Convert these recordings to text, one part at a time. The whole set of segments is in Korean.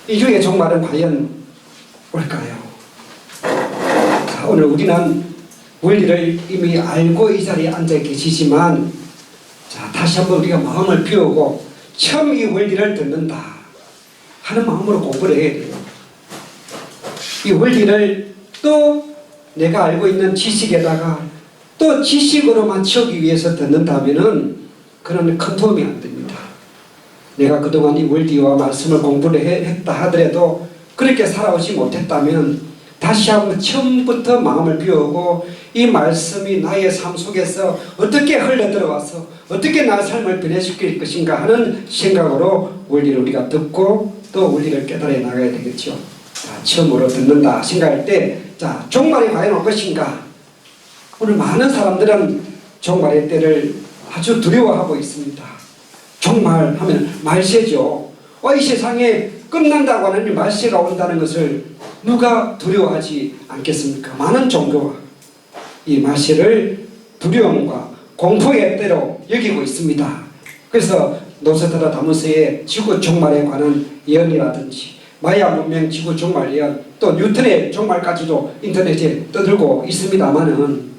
이 중에 종말은 과연 올까요? 자, 오늘 우리는 원리를 이미 알고 이 자리에 앉아 계시지만, 자, 다시 한번 우리가 마음을 비우고 처음 이 원리를 듣는다 하는 마음으로 공부를 해야 돼요. 이 원리를 또 내가 알고 있는 지식에다가 또 지식으로만 채우기 위해서 듣는다면은 그런 큰 도움이 안 됩니다. 내가 그동안 이 원리와 말씀을 공부를 했다 하더라도 그렇게 살아오지 못했다면 다시 한번 처음부터 마음을 비우고 이 말씀이 나의 삶 속에서 어떻게 흘러들어와서 어떻게 나의 삶을 변화시킬 것인가 하는 생각으로 원리를 우리가 듣고 또 원리를 깨달아 나가야 되겠죠. 자, 처음으로 듣는다 생각할 때, 자, 종말이 과연 올 것인가? 오늘 많은 사람들은 종말의 때를 아주 두려워하고 있습니다. 종말 하면 말세죠. 이 세상에 끝난다고 하는 이 말세가 온다는 것을 누가 두려워하지 않겠습니까? 많은 종교가 이 말세를 두려움과 공포의 때로 여기고 있습니다. 그래서 노스트라다무스의 지구 종말에 관한 예언이라든지 마야 문명 지구 종말 예언, 또 뉴턴의 종말까지도 인터넷에 떠들고 있습니다만은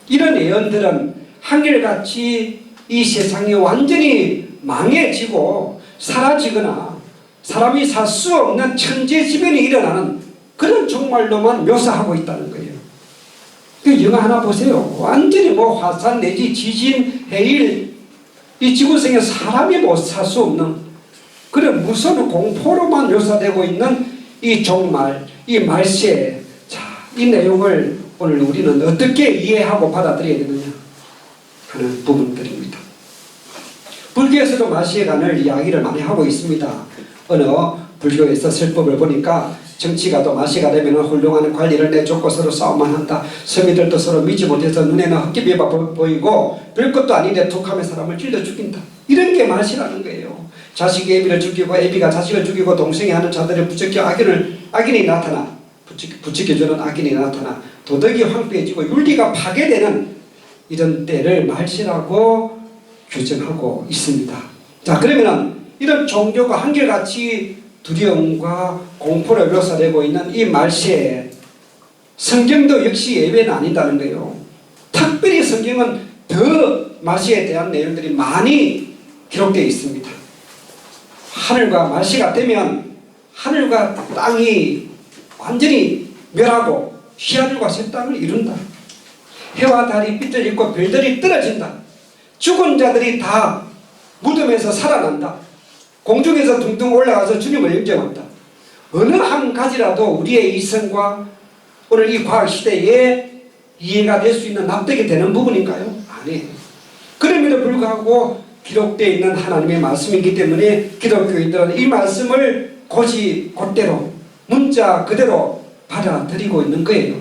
이런 예언들은 한결같이 이 세상이 완전히 망해지고 사라지거나 사람이 살 수 없는 천재지변이 일어나는 그런 종말로만 묘사하고 있다는 거예요. 그 영화 하나 보세요. 완전히 뭐 화산 내지 지진, 해일, 이 지구상에 사람이 못 살 수 없는 그런 무서운 공포로만 묘사되고 있는 이 종말, 이 말세. 자, 이 내용을 오늘 우리는 어떻게 이해하고 받아들여야 되느냐 하는 부분들입니다. 불교에서도 말세에 관한 이야기를 많이 하고 있습니다. 어느 불교에서 설법을 보니까 정치가도 말세가 되면 훌륭한 관리를 내쫓고 서로 싸움만 한다. 서민들도 서로 믿지 못해서 눈에는 헛기비가 보이고 별것도 아닌데 툭하면 사람을 찔러 죽인다. 이런 게 말세라는 거예요. 자식이 애비를 죽이고 애비가 자식을 죽이고 동생이 하는 자들을 부추겨 악인이 나타나 부추겨주는 악인이 나타나 도덕이 황폐해지고 윤리가 파괴되는 이런 때를 말세라고 규정하고 있습니다. 자, 그러면은 이런 종교가 한결같이 두려움과 공포를 묘사되고 있는 이 말세에 성경도 역시 예외는 아니다는 거예요. 특별히 성경은 더 말세에 대한 내용들이 많이 기록되어 있습니다. 하늘과 말세가 되면 하늘과 땅이 완전히 멸하고 시하늘과 새 땅을 이룬다. 해와 달이 빛을 잃고 별들이 떨어진다. 죽은 자들이 다 무덤에서 살아난다. 공중에서 둥둥 올라가서 주님을 영접한다. 어느 한 가지라도 우리의 이성과 오늘 이 과학시대에 이해가 될 수 있는 납득이 되는 부분인가요? 아니에요. 그럼에도 불구하고 기록되어 있는 하나님의 말씀이기 때문에 기독교인들은 이 말씀을 곧대로 문자 그대로 받아들이고 있는 거예요.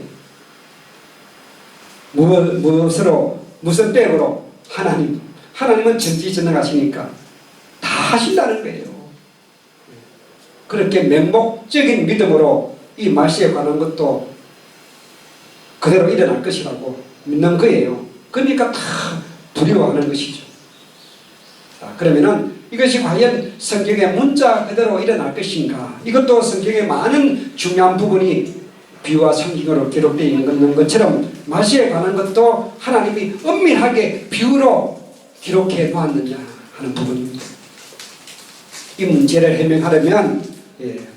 무슨 백으로? 하나님은 전지전능하시니까 다 하신다는 거예요. 그렇게 맹목적인 믿음으로 이 말세에 관한 것도 그대로 일어날 것이라고 믿는 거예요. 그러니까 다 두려워하는 것이죠. 자, 그러면은 이것이 과연 성경의 문자 그대로 일어날 것인가? 이것도 성경의 많은 중요한 부분이 비유와 상징으로 기록되어 있는 것처럼 말세에 관한 것도 하나님이 엄밀하게 비유로 기록해 놓았느냐 하는 부분입니다. 이 문제를 해명하려면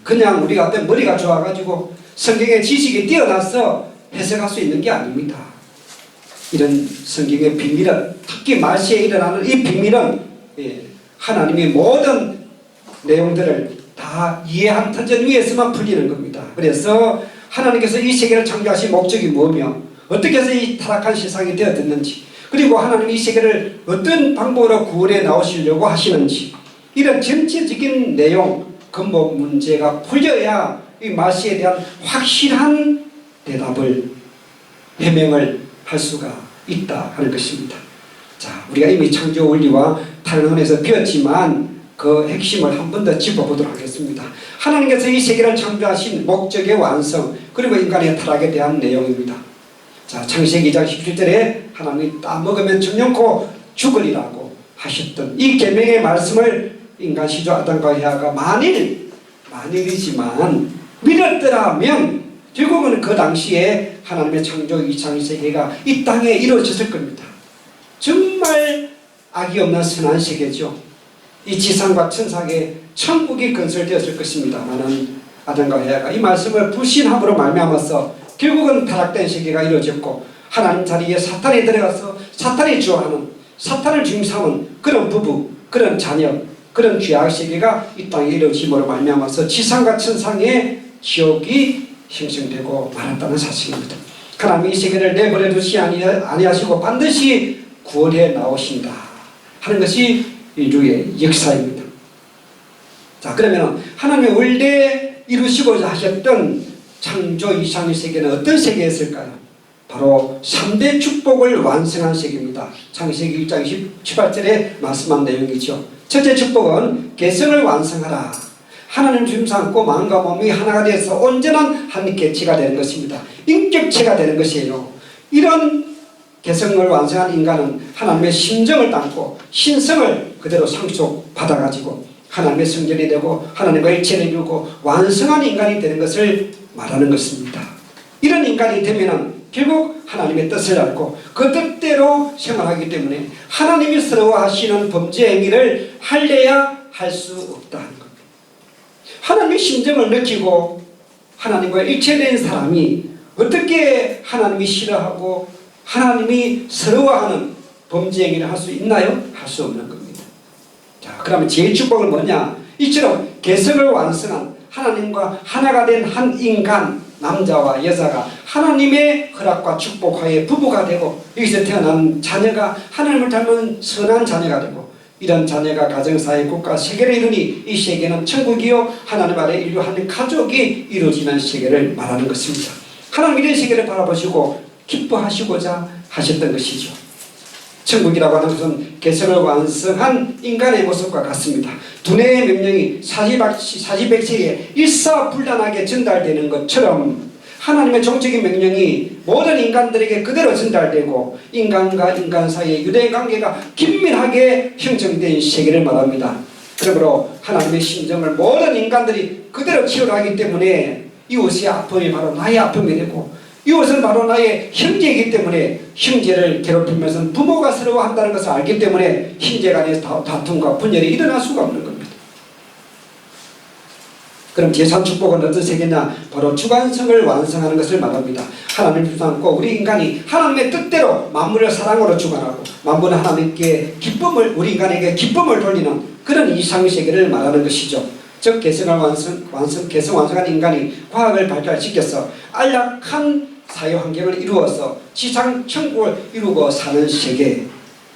그냥 우리가 어떤 머리가 좋아가지고 성경의 지식이 뛰어나서 해석할 수 있는 게 아닙니다. 이런 성경의 비밀은, 특히 말세에 일어나는 이 비밀은 하나님이 모든 내용들을 다 이해한 터전 위에서만 풀리는 겁니다. 그래서 하나님께서 이 세계를 창조하신 목적이 뭐며 어떻게 해서 이 타락한 세상이 되어졌는지, 그리고 하나님이 이 세계를 어떤 방법으로 구원해 나오시려고 하시는지, 이런 전체적인 내용, 근본 문제가 풀려야 이 말세에 대한 확실한 대답을, 해명을 할 수가 있다 하는 것입니다. 자, 우리가 이미 창조 원리와 탄원에서 배웠지만 그 핵심을 한 번 더 짚어보도록 하겠습니다. 하나님께서 이 세계를 창조하신 목적의 완성, 그리고 인간의 타락에 대한 내용입니다. 자, 창세기 2장 17절에 하나님이 따먹으면 정령코 죽으리라고 하셨던 이 계명의 말씀을 인간 시조 아담과 헤아가 만일 아니지만 믿었더라면 결국은 그 당시에 하나님의 창조 이상의 세계가 이 땅에 이루어졌을 겁니다. 정말 악이 없는 선한 세계죠. 이 지상과 천상에 천국이 건설되었을 것입니다마는 아담과 해와가 이 말씀을 불신함으로 말미암아서 결국은 타락된 세계가 이루어졌고 하나님 자리에 사탄이 들어가서 사탄이 주어하는 사탄을 중심 삼은 그런 부부, 그런 자녀, 그런 죄악 세계가 이 땅에 이루어짐으로 말미암아서 지상과 천상에 지옥이 형성되고 말았다는 사실입니다. 하나님이 이 세계를 내버려 두지 아니하시고 반드시 구원해 나오신다 하는 것이 인류의 역사입니다. 자, 그러면 하나님이 원래 이루시고자 하셨던 창조 이상의 세계는 어떤 세계였을까요? 바로 3대 축복을 완성한 세계입니다. 창세기 1장 18절에 말씀한 내용이죠. 첫째 축복은 개성을 완성하라. 하나님 주임 삼고 마음과 몸이 하나가 되어서 온전한 한 개체가 되는 것입니다. 인격체가 되는 것이에요. 이런 개성을 완성한 인간은 하나님의 심정을 담고 신성을 그대로 상속받아가지고 하나님의 성전이 되고 하나님과 일체를 이루고 완성한 인간이 되는 것을 말하는 것입니다. 이런 인간이 되면 결국 하나님의 뜻을 알고 그 뜻대로 생활하기 때문에 하나님이 서러워하시는 범죄 행위를 할래야 할 수 없다는 겁니다. 하나님의 심정을 느끼고 하나님과 일체된 사람이 어떻게 하나님이 싫어하고 하나님이 서러워하는 범죄 행위를 할 수 있나요? 할 수 없는 겁니다. 자, 그러면 제일 축복은 뭐냐? 이처럼 개성을 완성한 하나님과 하나가 된 한 인간, 남자와 여자가 하나님의 허락과 축복하에 부부가 되고 여기서 태어난 자녀가 하나님을 닮은 선한 자녀가 되고 이런 자녀가 가정사회, 국가, 세계를 이루니 이 세계는 천국이요 하나님 아래 인류 한 가족이 이루어지는 세계를 말하는 것입니다. 하나님 이런 세계를 바라보시고 기뻐하시고자 하셨던 것이죠. 천국이라고 하는 것은 개성을 완성한 인간의 모습과 같습니다. 두뇌의 명령이 사지백체에 일사불란하게 전달되는 것처럼 하나님의 종적인 명령이 모든 인간들에게 그대로 전달되고 인간과 인간 사이의 유대관계가 긴밀하게 형성된 세계를 말합니다. 그러므로 하나님의 심정을 모든 인간들이 그대로 치유하기 때문에 이웃의 아픔이 바로 나의 아픔이 되고 이웃은 바로 나의 형제이기 때문에 형제를 괴롭히면서 부모가 서러워한다는 것을 알기 때문에 형제 간의 다툼과 분열이 일어날 수가 없는 겁니다. 그럼 제3축복은 어떤 세계냐? 바로 주관성을 완성하는 것을 말합니다. 하나님을 주관하고 우리 인간이 하나님의 뜻대로 만물을 사랑으로 주관하고 만물은 하나님께 기쁨을 우리 인간에게 기쁨을 돌리는 그런 이상의 세계를 말하는 것이죠. 즉 개성 완성한 인간이 과학을 발달시켜서 안락한 사회 환경을 이루어서 지상 천국을 이루고 사는 세계,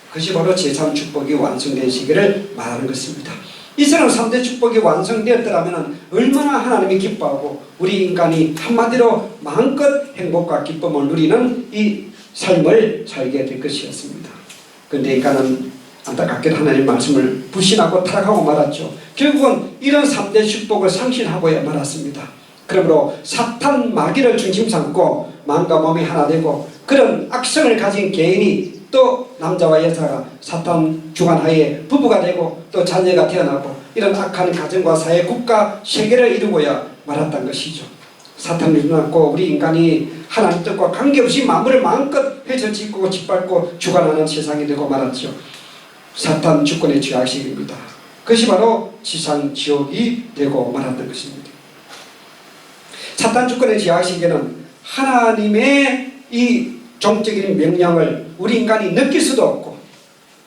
그것이 바로 제3축복이 완성된 세계를 말하는 것입니다. 이처럼 3대 축복이 완성되었더라면 얼마나 하나님이 기뻐하고 우리 인간이 한마디로 마음껏 행복과 기쁨을 누리는 이 삶을 살게 될 것이었습니다. 그런데 인간은 안타깝게도 하나님의 말씀을 불신하고 타락하고 말았죠. 결국은 이런 3대 축복을 상실하고야 말았습니다. 그러므로 사탄 마귀를 중심 삼고 마음과 몸이 하나 되고 그런 악성을 가진 개인이 또 남자와 여자가 사탄 주관하에 부부가 되고 또 자녀가 태어나고 이런 악한 가정과 사회, 국가, 세계를 이루고야 말았던 것이죠. 사탄을 주관하고 우리 인간이 하나님 뜻과 관계없이 만물을 마음껏 펼쳐짓고 짓밟고 주관하는 세상이 되고 말았죠. 사탄 주권의 죄악식입니다. 그것이 바로 지상 지옥이 되고 말았던 것입니다. 사탄 주권의 죄악시계는 하나님의 이 종적인 명령을 우리 인간이 느낄 수도 없고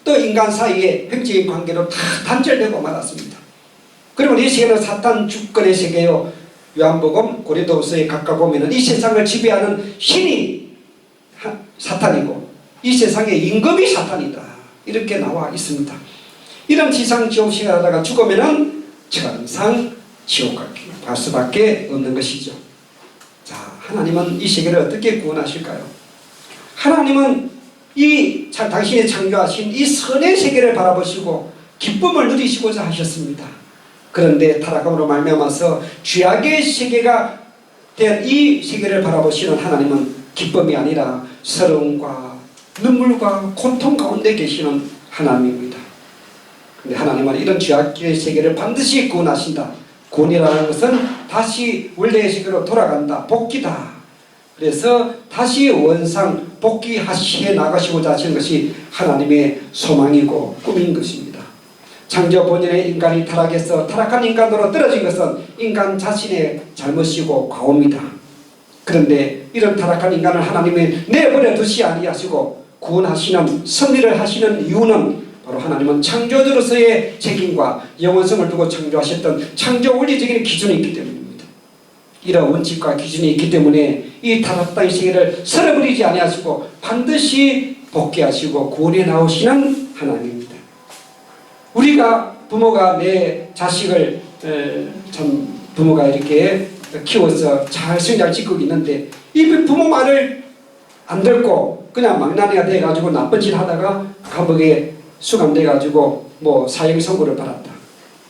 또 인간 사이에 획적인 관계로 다 단절되고 말았습니다. 그러면 이 세계는 사탄 주권의 세계요. 요한복음 고린도후서에 각각 보면 이 세상을 지배하는 신이 사탄이고 이 세상의 임금이 사탄이다 이렇게 나와 있습니다. 이런 지상 지옥시에 하다가 죽으면은 천상 지옥 갈 수밖에 없는 것이죠. 자, 하나님은 이 세계를 어떻게 구원하실까요? 하나님은 당신이 창조하신 이 선의 세계를 바라보시고 기쁨을 누리시고자 하셨습니다. 그런데 타락함으로 말미암아서 죄악의 세계가 된 이 세계를 바라보시는 하나님은 기쁨이 아니라 서러움과 눈물과 고통 가운데 계시는 하나님입니다. 그런데 하나님은 이런 죄악의 세계를 반드시 구원하신다. 구원이라는 것은 다시 원래의 식으로 돌아간다. 복귀다. 그래서 다시 원상 복귀해 나가시고자 하시는 것이 하나님의 소망이고 꿈인 것입니다. 창조 본연의 인간이 타락해서 타락한 인간으로 떨어진 것은 인간 자신의 잘못이고 과오입니다. 그런데 이런 타락한 인간을 하나님이 내버려 두시 아니하시고 구원하시는 섭리를 하시는 이유는 바로 하나님은 창조주로서의 책임과 영원성을 두고 창조하셨던 창조 원리적인 기준이 있기 때문입니다. 이런 원칙과 기준이 있기 때문에 이 타락된 세계를 쓸어버리지 아니하시고 반드시 복귀하시고 구원해 나오시는 하나님입니다. 우리가 부모가 내 자식을 참 부모가 이렇게 키워서 잘 성장시키고 있는데 이 부모 말을 안 듣고 그냥 망나니가 돼가지고 나쁜 짓 하다가 감옥에 수감돼가지고 뭐 사형 선고를 받았다.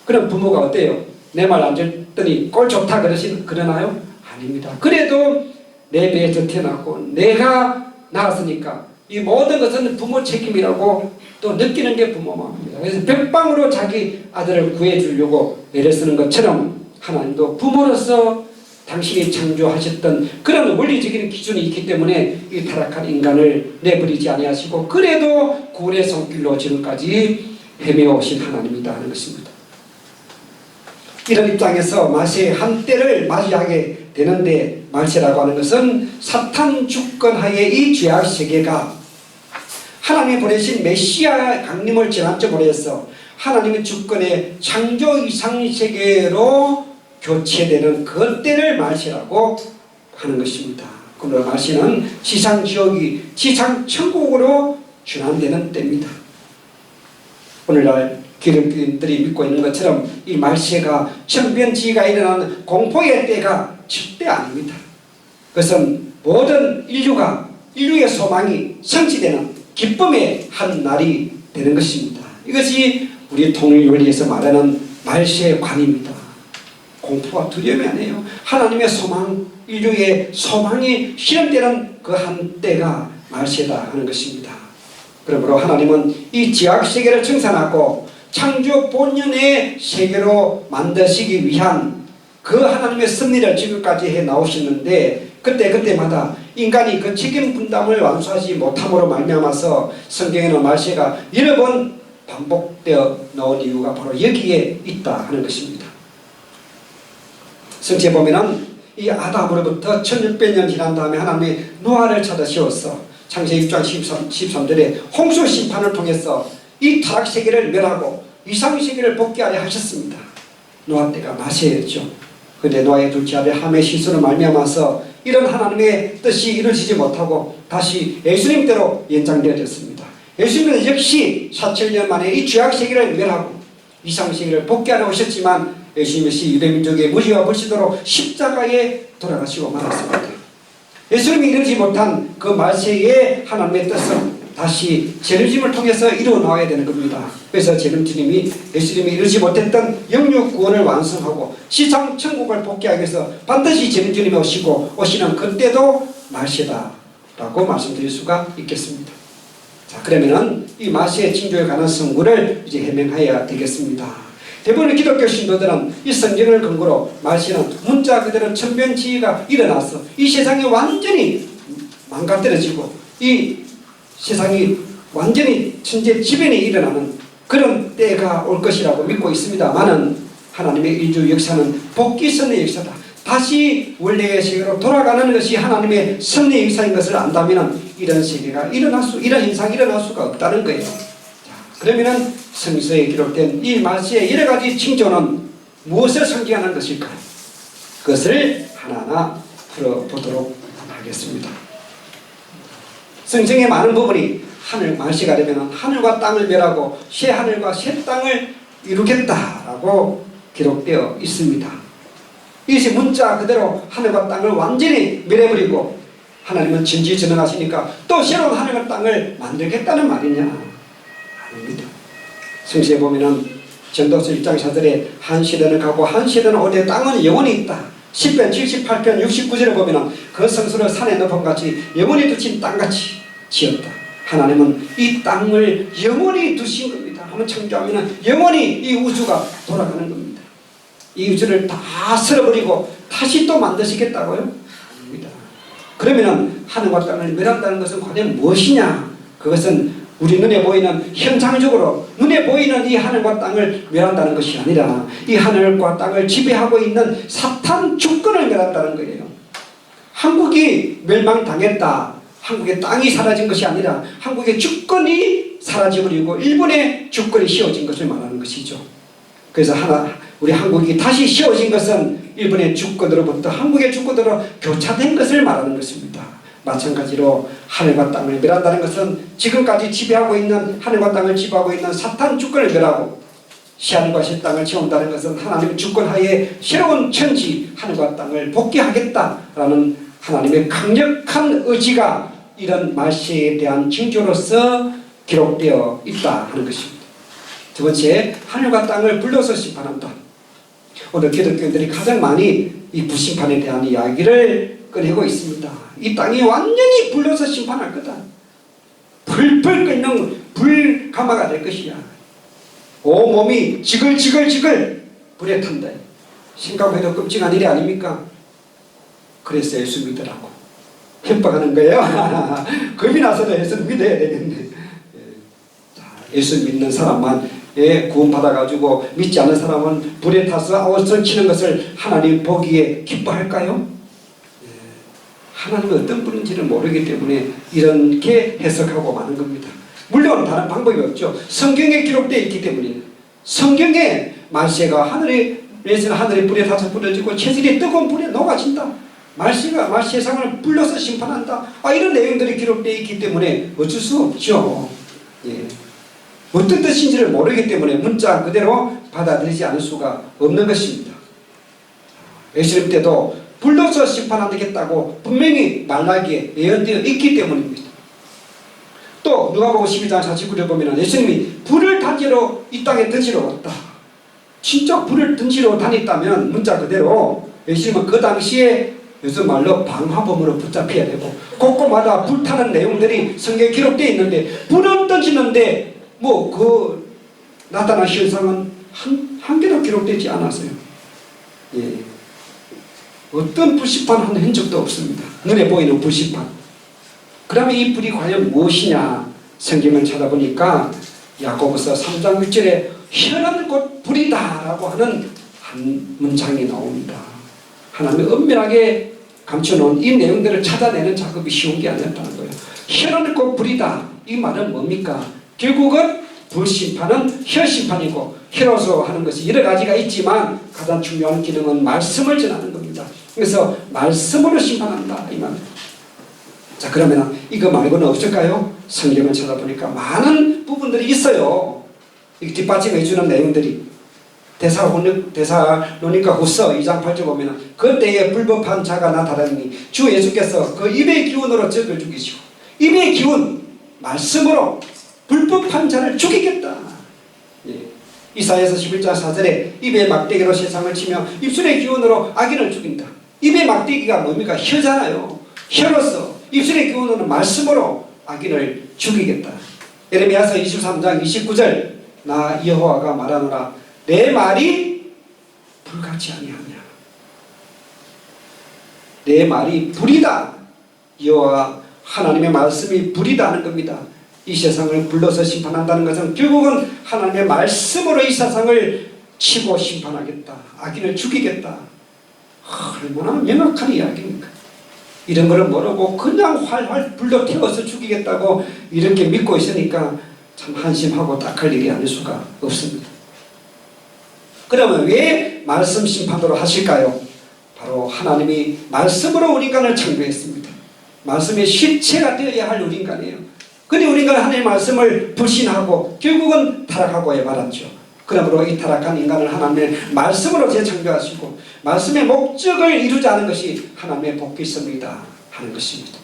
그럼 부모가 어때요? 내 말 안 듣더니 꼴 좋다 그러나요? 아닙니다. 그래도 내 배에서 태어났고 내가 낳았으니까 이 모든 것은 부모 책임이라고 또 느끼는 게 부모 마음입니다. 그래서 벽방으로 자기 아들을 구해주려고 내려쓰는 것처럼 하나님도 부모로서 당신이 창조하셨던 그런 원리적인 기준이 있기 때문에 이 타락한 인간을 내버리지 아니하시고 그래도 구원의 손길로 지금까지 헤매오신 하나님이다 하는 것입니다. 이런 입장에서 말세의 한때를 맞이하게 되는데 말세라고 하는 것은 사탄 주권하에 이 죄악 세계가 하나님이 보내신 메시아 강림을 지난주에 해서 하나님의 주권의 창조 이상 세계로 교체되는 그때를 말세라고 하는 것입니다. 그러므로 말세는 지상지옥이 지상천국으로 chuyển換되는 때입니다. 오늘날 기독교인들이 믿고 있는 것처럼 이 말세가 천변지기가 일어나는 공포의 때가 절대 아닙니다. 그것은 모든 인류의 소망이 성취되는 기쁨의 한 날이 되는 것입니다. 이것이 우리 통일원리에서 말하는 말세의 관입니다. 공포와 두려움이 아니에요. 하나님의 소망, 인류의 소망이 실현되는 그 한때가 말세다 하는 것입니다. 그러므로 하나님은 이 지악세계를 청산하고 창조 본연의 세계로 만드시기 위한 그 하나님의 섭리를 지금까지 해 나오셨는데 그때마다 인간이 그 책임 분담을 완수하지 못함으로 말미암아서 성경에는 말세가 여러 번 반복되어 나온 이유가 바로 여기에 있다 하는 것입니다. 성경에 보면은 이 아담으로부터 1600년 지난 다음에 하나님이 노아를 찾으시어서 창세기 6장 13절에 홍수 심판을 통해서 이 타락세계를 멸하고 이상세계를 복귀하려 하셨습니다. 노아 때가 말세였죠. 그런데 노아의 둘째 아들 함의 실수로 말미암아서 이런 하나님의 뜻이 이루어지지 못하고 다시 예수님 때로 연장되어졌습니다. 예수님은 역시 4,000년 만에 이 죄악세계를 멸하고 이상세계를 복귀하려 오셨지만 예수님이 유대민족의 무지와 불신으로 십자가에 돌아가시고 말았습니다. 예수님이 이루지 못한 그 말세의 하나님의 뜻은 다시 재림을 통해서 이루어 나와야 되는 겁니다. 그래서 재림주님이 예수님이 이루지 못했던 영육 구원을 완성하고 시상 천국을 복귀하기 위해서 반드시 재림주님이 오시는 그때도 말세다라고 말씀드릴 수가 있겠습니다. 자, 그러면은 이 말세의 징조에 관한 선구를 이제 해명해야 되겠습니다. 대부분의 기독교 신도들은 이 성경을 근거로 말세는 문자 그대로 천변지기가 일어나서 이 세상이 완전히 망가뜨려지고 이 세상이 완전히 천재지변이 일어나는 그런 때가 올 것이라고 믿고 있습니다만은 하나님의 인류 역사는 복귀선의 역사다. 다시 원래의 세계로 돌아가는 것이 하나님의 섭리의 역사인 것을 안다면 이런 세계가 이런 현상이 일어날 수가 없다는 거예요. 그러면은 성서에 기록된 이 말세의 여러 가지 징조는 무엇을 상징하는 것일까요? 그것을 하나하나 풀어보도록 하겠습니다. 성경의 많은 부분이 말세가 되면 하늘과 땅을 멸하고 새 하늘과 새 땅을 이루겠다라고 기록되어 있습니다. 이것이 문자 그대로 하늘과 땅을 완전히 멸해버리고 하나님은 진지전능하시니까 또 새로운 하늘과 땅을 만들겠다는 말이냐? 아닙니다. 성경에 보면은 전도서 1장 4절에 한 시대는 가고 한 시대는 오되 땅은 영원히 있다. 10편 78편 69절에 보면은 그 성소를 산에 높음같이 영원히 두신 땅같이 지었다. 하나님은 이 땅을 영원히 두신 겁니다. 한번 창조하면은 영원히 이 우주가 돌아가는 겁니다. 이 우주를 다 쓸어버리고 다시 또 만드시겠다고요? 아닙니다. 그러면은 하늘과 땅을 멸한다는 것은 과연 무엇이냐? 그것은 우리 눈에 보이는 현상적으로 눈에 보이는 이 하늘과 땅을 멸한다는 것이 아니라 이 하늘과 땅을 지배하고 있는 사탄 주권을 멸한다는 거예요. 한국이 멸망당했다. 한국의 땅이 사라진 것이 아니라 한국의 주권이 사라져버리고 일본의 주권이 씌워진 것을 말하는 것이죠. 그래서 우리 한국이 다시 씌워진 것은 일본의 주권으로부터 한국의 주권으로 교차된 것을 말하는 것입니다. 마찬가지로 하늘과 땅을 멸한다는 것은 지금까지 지배하고 있는 하늘과 땅을 지배하고 있는 사탄 주권을 멸하고 시하늘과 새 땅을 채운다는 것은 하나님의 주권 하에 새로운 천지 하늘과 땅을 복귀하겠다라는 하나님의 강력한 의지가 이런 말세에 대한 징조로서 기록되어 있다 하는 것입니다. 두 번째, 하늘과 땅을 불러서 심판한다. 오늘 기독교인들이 가장 많이 이 부심판에 대한 이야기를 꺼내고 있습니다. 이 땅이 완전히 불러서 심판할 거다. 불불 끓는 불가마가 될 것이야. 온몸이 지글지글 불에 탄다. 생각해도 끔찍한 일이 아닙니까? 그래서 예수 믿으라고 협박하는 거예요. 겁이 나서도 예수 믿어야 되겠네. 자, 예수 믿는 사람만 구원받아가지고 믿지 않는 사람은 불에 타서 아우성 치는 것을 하나님 보기에 기뻐할까요? 하나님은 어떤 분인지를 모르기 때문에 이렇게 해석하고 마는 겁니다. 물론 다른 방법이 없죠. 성경에 기록되어 있기 때문에. 성경에 말세가 하늘에서는 하늘의 불에 타서 부러지고 체질이 뜨거운 불에 녹아진다. 말세가 세상을 불러서 심판한다. 이런 내용들이 기록되어 있기 때문에 어쩔 수 없죠. 예. 어떤 뜻인지를 모르기 때문에 문자 그대로 받아들이지 않을 수가 없는 것입니다. 예수님 때도 불러서 심판하겠다고 분명히 말라기에 예언되어 있기 때문입니다. 또 누가복음 12장 49절에 보면 예수님이 불을 단지로 이 땅에 던지러 왔다. 진짜 불을 던지러 다녔다면 문자 그대로 예수님은 그 당시에 요즘 말로 방화범으로 붙잡혀야 되고 곳곳마다 불타는 내용들이 성경에 기록되어 있는데 불을 던지는데 나타난 현상은 한 개도 기록되지 않았어요. 예. 어떤 불심판한 흔적도 없습니다. 눈에 보이는 불심판. 그러면 이 불이 과연 무엇이냐? 성경을 찾아보니까 야고보서 3장 6절에 현한 곧 불이다 라고 하는 한 문장이 나옵니다. 하나님이 은밀하게 감춰놓은 이 내용들을 찾아내는 작업이 쉬운 게 아니었다는 거예요. 현한 곧 불이다. 이 말은 뭡니까? 결국은 불심판은 혈심판이고 혈로서 하는 것이 여러 가지가 있지만 가장 중요한 기능은 말씀을 전하는 겁니다. 그래서 말씀으로 심판한다 이 말. 자, 그러면 이거 말고는 없을까요? 성경을 찾아보니까 많은 부분들이 있어요. 뒷받침해 주는 내용들이 데살로니가 후서 2장 8절 보면 그때에 불법한 자가 나타나니 주 예수께서 그 입의 기운으로 적을 죽이시고 입의 기운 말씀으로 불법한 자를 죽이겠다. 예. 이사야서 11장 4절에 입의 막대기로 세상을 치며 입술의 기운으로 악인을 죽인다. 입의 막대기가 뭡니까? 혀잖아요. 혀로서 입술의 기운으로 말씀으로 악인을 죽이겠다. 예레미야서 23장 29절 나 여호와가 말하노라 내 말이 불같이 아니하냐. 내 말이 불이다. 여호와 하나님의 말씀이 불이다 하는 겁니다. 이 세상을 불러서 심판한다는 것은 결국은 하나님의 말씀으로 이 세상을 치고 심판하겠다. 악인을 죽이겠다. 얼마나 명확한 이야기입니까? 이런 거를 모르고 그냥 활활 불러 태워서 죽이겠다고 이렇게 믿고 있으니까 참 한심하고 딱할 일이 아닐 수가 없습니다. 그러면 왜 말씀 심판으로 하실까요? 바로 하나님이 말씀으로 우리 인간을 창조했습니다. 말씀의 실체가 되어야 할 우리 인간이에요. 그런데 우리 인간은 하나님의 말씀을 불신하고 결국은 타락하고 해버렸죠. 그러므로 이 타락한 인간을 하나님의 말씀으로 재창조하시고 말씀의 목적을 이루자 하는 것이 하나님의 복귀성이다 하는 것입니다.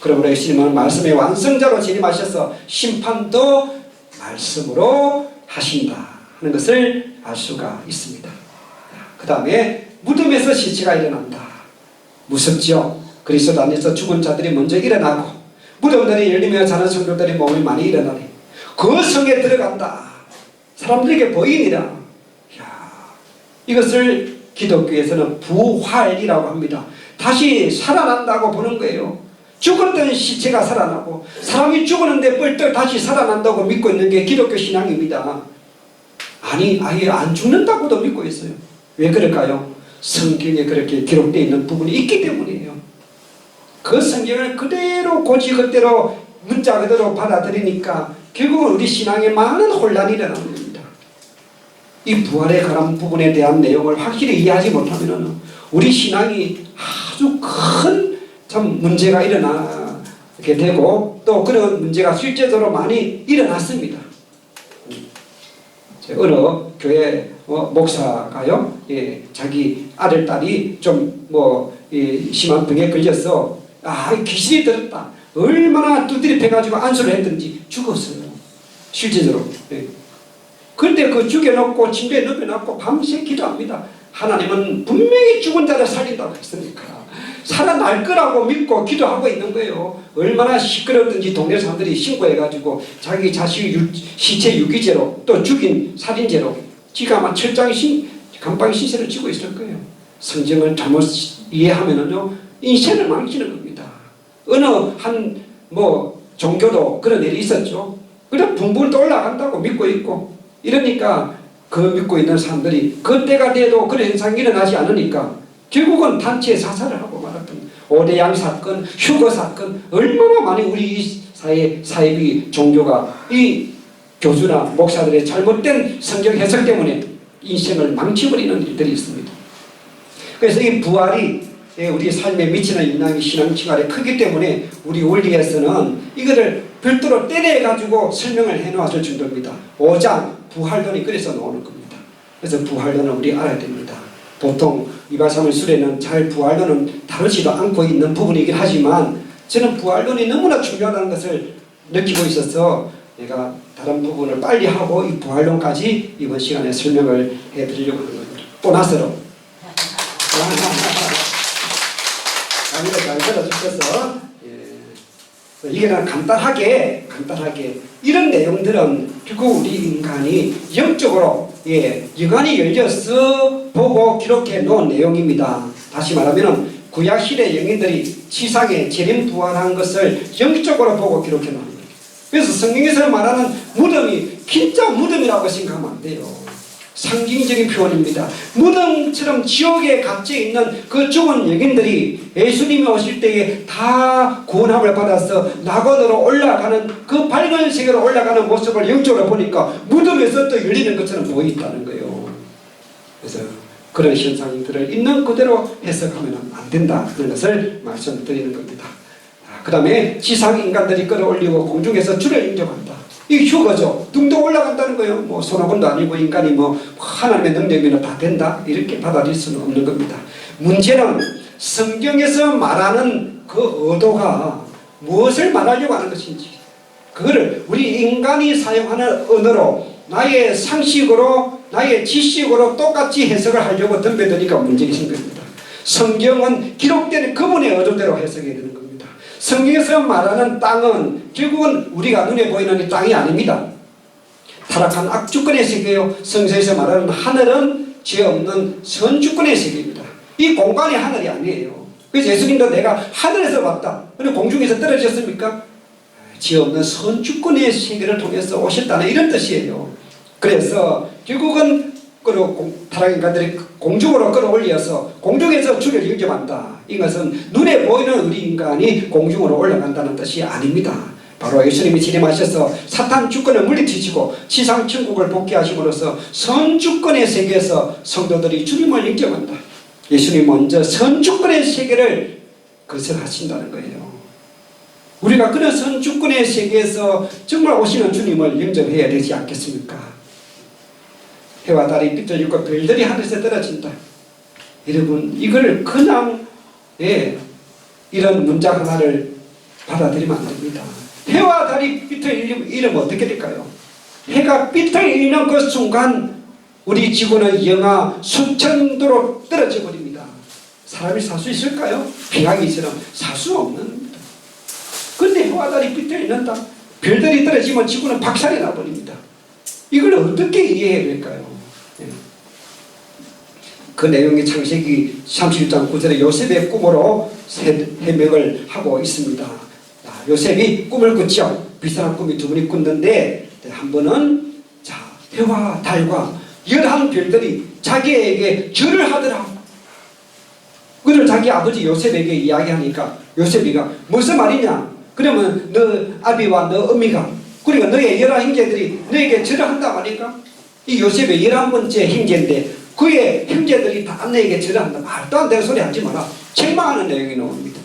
그러므로 예수님은 말씀의 완성자로 재림하셔서 심판도 말씀으로 하신다 하는 것을 알 수가 있습니다. 그 다음에 무덤에서 시체가 일어난다. 무섭죠? 그리스도 안에서 죽은 자들이 먼저 일어나고 무덤들이 열리며 자는 성도들이 몸이 많이 일어나니 그 성에 들어간다. 사람들에게 보이니라. 이것을 기독교에서는 부활이라고 합니다. 다시 살아난다고 보는 거예요. 죽었던 시체가 살아나고 사람이 죽었는데 뻘떡 다시 살아난다고 믿고 있는 게 기독교 신앙입니다. 아니, 아예 안 죽는다고도 믿고 있어요. 왜 그럴까요? 성경에 그렇게 기록되어 있는 부분이 있기 때문이에요. 그 성경을 그대로 고지 그대로 문자 그대로 받아들이니까 결국은 우리 신앙에 많은 혼란이 일어나는 겁니다. 이 부활에 관한 부분에 대한 내용을 확실히 이해하지 못하면 우리 신앙이 아주 큰 참 문제가 일어나게 되고 또 그런 문제가 실제적으로 많이 일어났습니다. 어느 교회 목사가요, 예, 자기 아들 딸이 좀 심한 병에 걸려서 귀신이 들었다. 얼마나 두드려 패가지고 안수를 했든지 죽었어요. 실제적으로. 예. 그런데 그 죽여놓고 침대에 눕혀놓고 밤새 기도합니다. 하나님은 분명히 죽은 자를 살린다고 했으니까 살아날 거라고 믿고 기도하고 있는 거예요. 얼마나 시끄럽든지 동네 사람들이 신고해가지고 자기 자식 시체 유기죄로 또 죽인 살인죄로 지가 아마 감방의 시세를 지고 있을 거예요. 성경을 잘못 이해하면은요 인생을 망치는 겁니다. 어느 한 종교도 그런 일이 있었죠. 그래 붕붕 올라간다고 믿고 있고 이러니까 그 믿고 있는 사람들이 그때가 돼도 그런 현상이 일어나지 않으니까 결국은 단체 사살을 하고 말았던 오대양 사건, 휴거 사건 얼마나 많이 우리 사회비 종교가 이 교주나 목사들의 잘못된 성경 해석 때문에 인생을 망쳐버리는 일들이 있습니다. 그래서 이 부활이 우리 삶에 미치는 영향이 신앙생활에 크기 때문에 우리 원리에서는 이거를 별도로 떼내가지고 설명을 해놓았을 정도입니다. 5장 부활론이 그래서 나오는 겁니다. 그래서 부활론은 우리 알아야 됩니다. 보통 이발사물 술에는 잘 부활론은 다루지도 않고 있는 부분이긴 하지만 저는 부활론이 너무나 중요하다는 것을 느끼고 있어서 내가 다른 부분을 빨리 하고 이 부활론까지 이번 시간에 설명을 해드리려고 하는 겁니다. 보너스로 강의를 잘 들어주셔서 이게는 간단하게 이런 내용들은 결국 우리 인간이 영적으로 영안이 열려서 보고 기록해 놓은 내용입니다. 다시 말하면 구약시대 영인들이 지상에 재림 부활한 것을 영적으로 보고 기록해 놓은 거예요. 그래서 성경에서 말하는 무덤이 진짜 무덤이라고 생각하면 안 돼요. 상징적인 표현입니다. 무덤처럼 지옥에 갇혀 있는 그 죽은 영인들이 예수님이 오실 때에 다 구원함을 받아서 낙원으로 올라가는 그 밝은 세계로 올라가는 모습을 영적으로 보니까 무덤에서 또 열리는 것처럼 보인다는 거예요. 그래서 그런 현상들을 있는 그대로 해석하면 안 된다. 그런 것을 말씀드리는 겁니다. 그 다음에 지상 인간들이 끌어올리고 공중에서 주를 인정한다. 이 휴거죠. 등도 올라간다는 거예요. 손오공도 아니고 인간이 하나님의 능력이면 다 된다. 이렇게 받아들일 수는 없는 겁니다. 문제는 성경에서 말하는 그 의도가 무엇을 말하려고 하는 것인지 그거를 우리 인간이 사용하는 언어로 나의 상식으로 나의 지식으로 똑같이 해석을 하려고 덤벼드니까 문제가 생깁니다. 성경은 기록된 그분의 의도대로 해석해야 되는 겁니다. 성경에서 말하는 땅은 결국은 우리가 눈에 보이는 이 땅이 아닙니다. 타락한 악주권의 세계요. 성서에서 말하는 하늘은 죄 없는 선주권의 세계입니다. 이 공간이 하늘이 아니에요. 그래서 예수님도 내가 하늘에서 왔다. 그리고 공중에서 떨어졌습니까? 죄 없는 선주권의 세계를 통해서 오셨다는 이런 뜻이에요. 그래서 결국은 타락인간들이 공중으로 끌어올려서 공중에서 주를 영접한다. 이것은 눈에 보이는 우리 인간이 공중으로 올라간다는 뜻이 아닙니다. 바로 예수님이 진임하셔서 사탄 주권을 물리치시고 지상 천국을 복귀하심으로써 선주권의 세계에서 성도들이 주님을 영접한다. 예수님이 먼저 선주권의 세계를 건설하신다는 거예요. 우리가 그런 선주권의 세계에서 정말 오시는 주님을 영접해야 되지 않겠습니까? 해와 달이 삐뚤어지고 별들이 하늘에서 떨어진다. 여러분 이걸 그냥 이런 문장 하나를 받아들이면 안 됩니다. 해와 달이 삐뚤어지면 어떻게 될까요? 해가 삐뚤어지는 그 순간 우리 지구는 영하 수천 도로 떨어져 버립니다. 사람이 살 수 있을까요? 비행기처럼 살 수 없는 겁니다. 그런데 해와 달이 삐뚤어진다. 별들이 떨어지면 지구는 박살이 나버립니다. 이걸 어떻게 이해해야 될까요? 그 내용이 창세기 31장 9절에 요셉의 꿈으로 해명을 하고 있습니다. 요셉이 꿈을 꿨죠. 비슷한 꿈이 두 분이 꿨는데 한 번은 해와 달과 11별들이 자기에게 절을 하더라고. 그걸 자기 아버지 요셉에게 이야기하니까 요셉이가 무슨 말이냐? 그러면 너 아비와 너 어미가 그리고 너의 11형제들이 너에게 절을 한다고 하니까 이 요셉의 11번째 형제인데 그의 형제들이 다 너에게 절을 한다. 말도 안 되는 소리 하지 마라. 책망하는 내용이 나옵니다.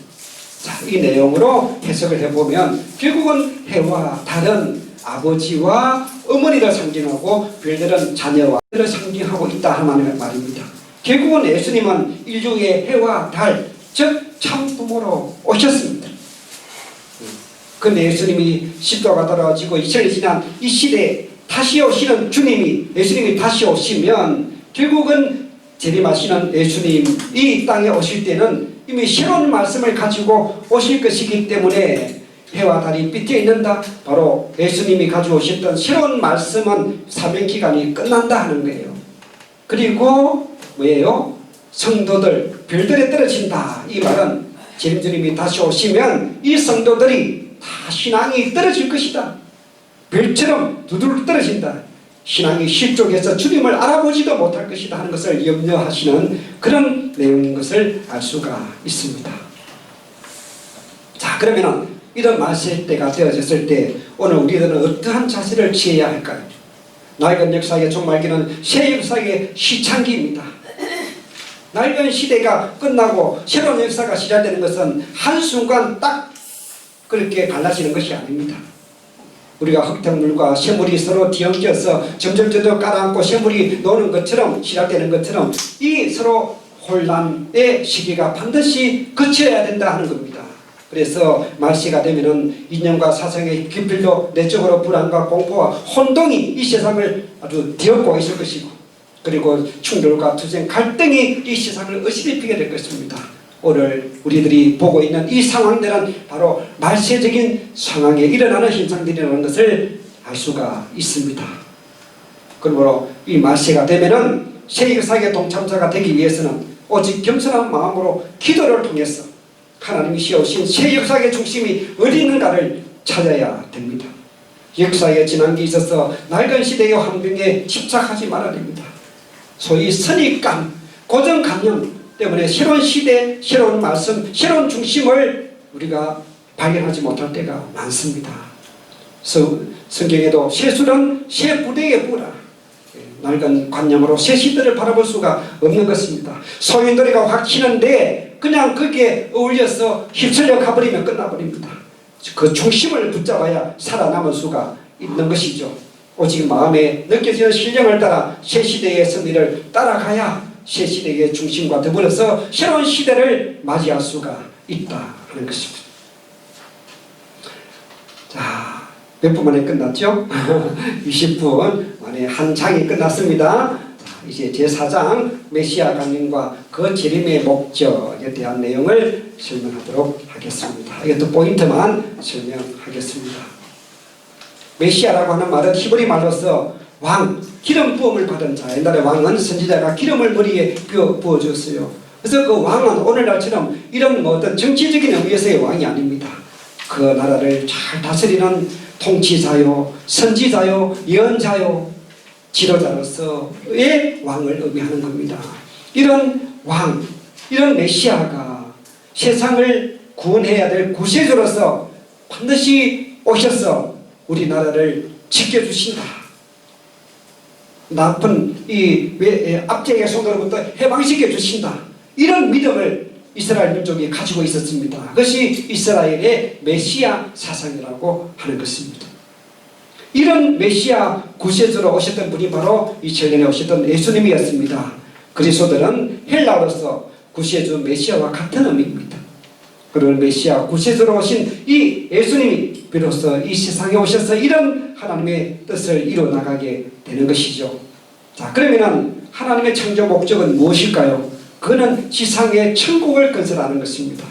자, 이 내용으로 해석을 해보면 결국은 해와 달은 아버지와 어머니를 상징하고 별들은 자녀와 를 상징하고 있다 하는 말입니다. 결국은 예수님은 인류의 해와 달, 즉 참부모로 오셨습니다. 근데 예수님이 십도가 떨어지고 2000년 지난 이 시대에 다시 오시는 주님이 예수님이 다시 오시면 결국은 재림하시는 예수님이 이 땅에 오실 때는 이미 새로운 말씀을 가지고 오실 것이기 때문에 해와 달이 삐져 있는다. 바로 예수님이 가지고 오셨던 새로운 말씀은 사명기간이 끝난다 하는 거예요. 그리고 뭐예요? 성도들 별들에 떨어진다. 이 말은 주님이 다시 오시면 이 성도들이 다 신앙이 떨어질 것이다. 별처럼 두들겨 떨어진다. 신앙이 실족해서 주님을 알아보지도 못할 것이다 하는 것을 염려하시는 그런 내용인 것을 알 수가 있습니다. 자, 그러면 이런 말세 때가 되어졌을 때 오늘 우리들은 어떠한 자세를 취해야 할까요? 낡은 역사의 종말기는 새 역사의 시창기입니다. 낡은 시대가 끝나고 새로운 역사가 시작되는 것은 한순간 딱 그렇게 갈라지는 것이 아닙니다. 우리가 흙탕물과 쇠물이 서로 뒤엉켜서 점점 깔아앉고 쇠물이 노는 것처럼 시작되는 것처럼 이 서로 혼란의 시기가 반드시 거쳐야 된다 하는 겁니다. 그래서 말세가 되면은 이념과 사상의 기필로 내적으로 불안과 공포와 혼동이 이 세상을 아주 뒤엎고 있을 것이고 그리고 충돌과 투쟁, 갈등이 이 세상을 어시럽히게 될 것입니다. 오늘 우리들이 보고 있는 이 상황들은 바로 말세적인 상황에 일어나는 현상들이라는 것을 알 수가 있습니다. 그러므로 이 말세가 되면은 새 역사의 동참자가 되기 위해서는 오직 겸손한 마음으로 기도를 통해서 하나님이 씌우신 새 역사의 중심이 어디 있는가를 찾아야 됩니다. 역사의 지난 게 있어서 낡은 시대의 환경에 집착하지 말아야 됩니다. 소위 선입관, 고정관념 때문에 새로운 시대, 새로운 말씀, 새로운 중심을 우리가 발견하지 못할 때가 많습니다. 성경에도 새술은 새 부대에 뿌라. 낡은 관념으로 새 시대를 바라볼 수가 없는 것입니다. 소용돌이가 확 치는데 그냥 거기에 어울려서 휩쓸려 가버리면 끝나버립니다. 그 중심을 붙잡아야 살아남을 수가 있는 것이죠. 오직 마음에 느껴지는 신령을 따라 새 시대의 승리를 따라가야 새 시대의 중심과 더불어서 새로운 시대를 맞이할 수가 있다 하는 것입니다. 자, 몇 분 만에 끝났죠? 20분 만에 한 장이 끝났습니다. 이제 제4장 메시아 강림과 그 재림의 목적에 대한 내용을 설명하도록 하겠습니다. 이것도 포인트만 설명하겠습니다. 메시아라고 하는 말은 히브리 말로서 왕, 기름 부음을 받은 자. 옛날에 왕은 선지자가 기름을 머리에 부어줬어요. 그래서 그 왕은 오늘날처럼 이런 어떤 정치적인 의미에서의 왕이 아닙니다. 그 나라를 잘 다스리는 통치자요, 선지자요, 예언자요, 지도자로서의 왕을 의미하는 겁니다. 이런 왕, 이런 메시아가 세상을 구원해야 될 구세주로서 반드시 오셔서 우리나라를 지켜주신다. 나쁜 이 압제의 손으로부터 해방시켜 주신다. 이런 믿음을 이스라엘 민족이 가지고 있었습니다. 그것이 이스라엘의 메시아 사상이라고 하는 것입니다. 이런 메시아 구세주로 오셨던 분이 바로 2000년에 오셨던 예수님이었습니다. 그리스도들은 헬라어로서 구세주 메시아와 같은 의미입니다. 그런 메시아 구세주로 오신 이 예수님이 비로소 이 세상에 오셔서 이런 하나님의 뜻을 이루어나가게 되는 것이죠. 자, 그러면 하나님의 창조 목적은 무엇일까요? 그는 지상에 천국을 건설하는 것입니다.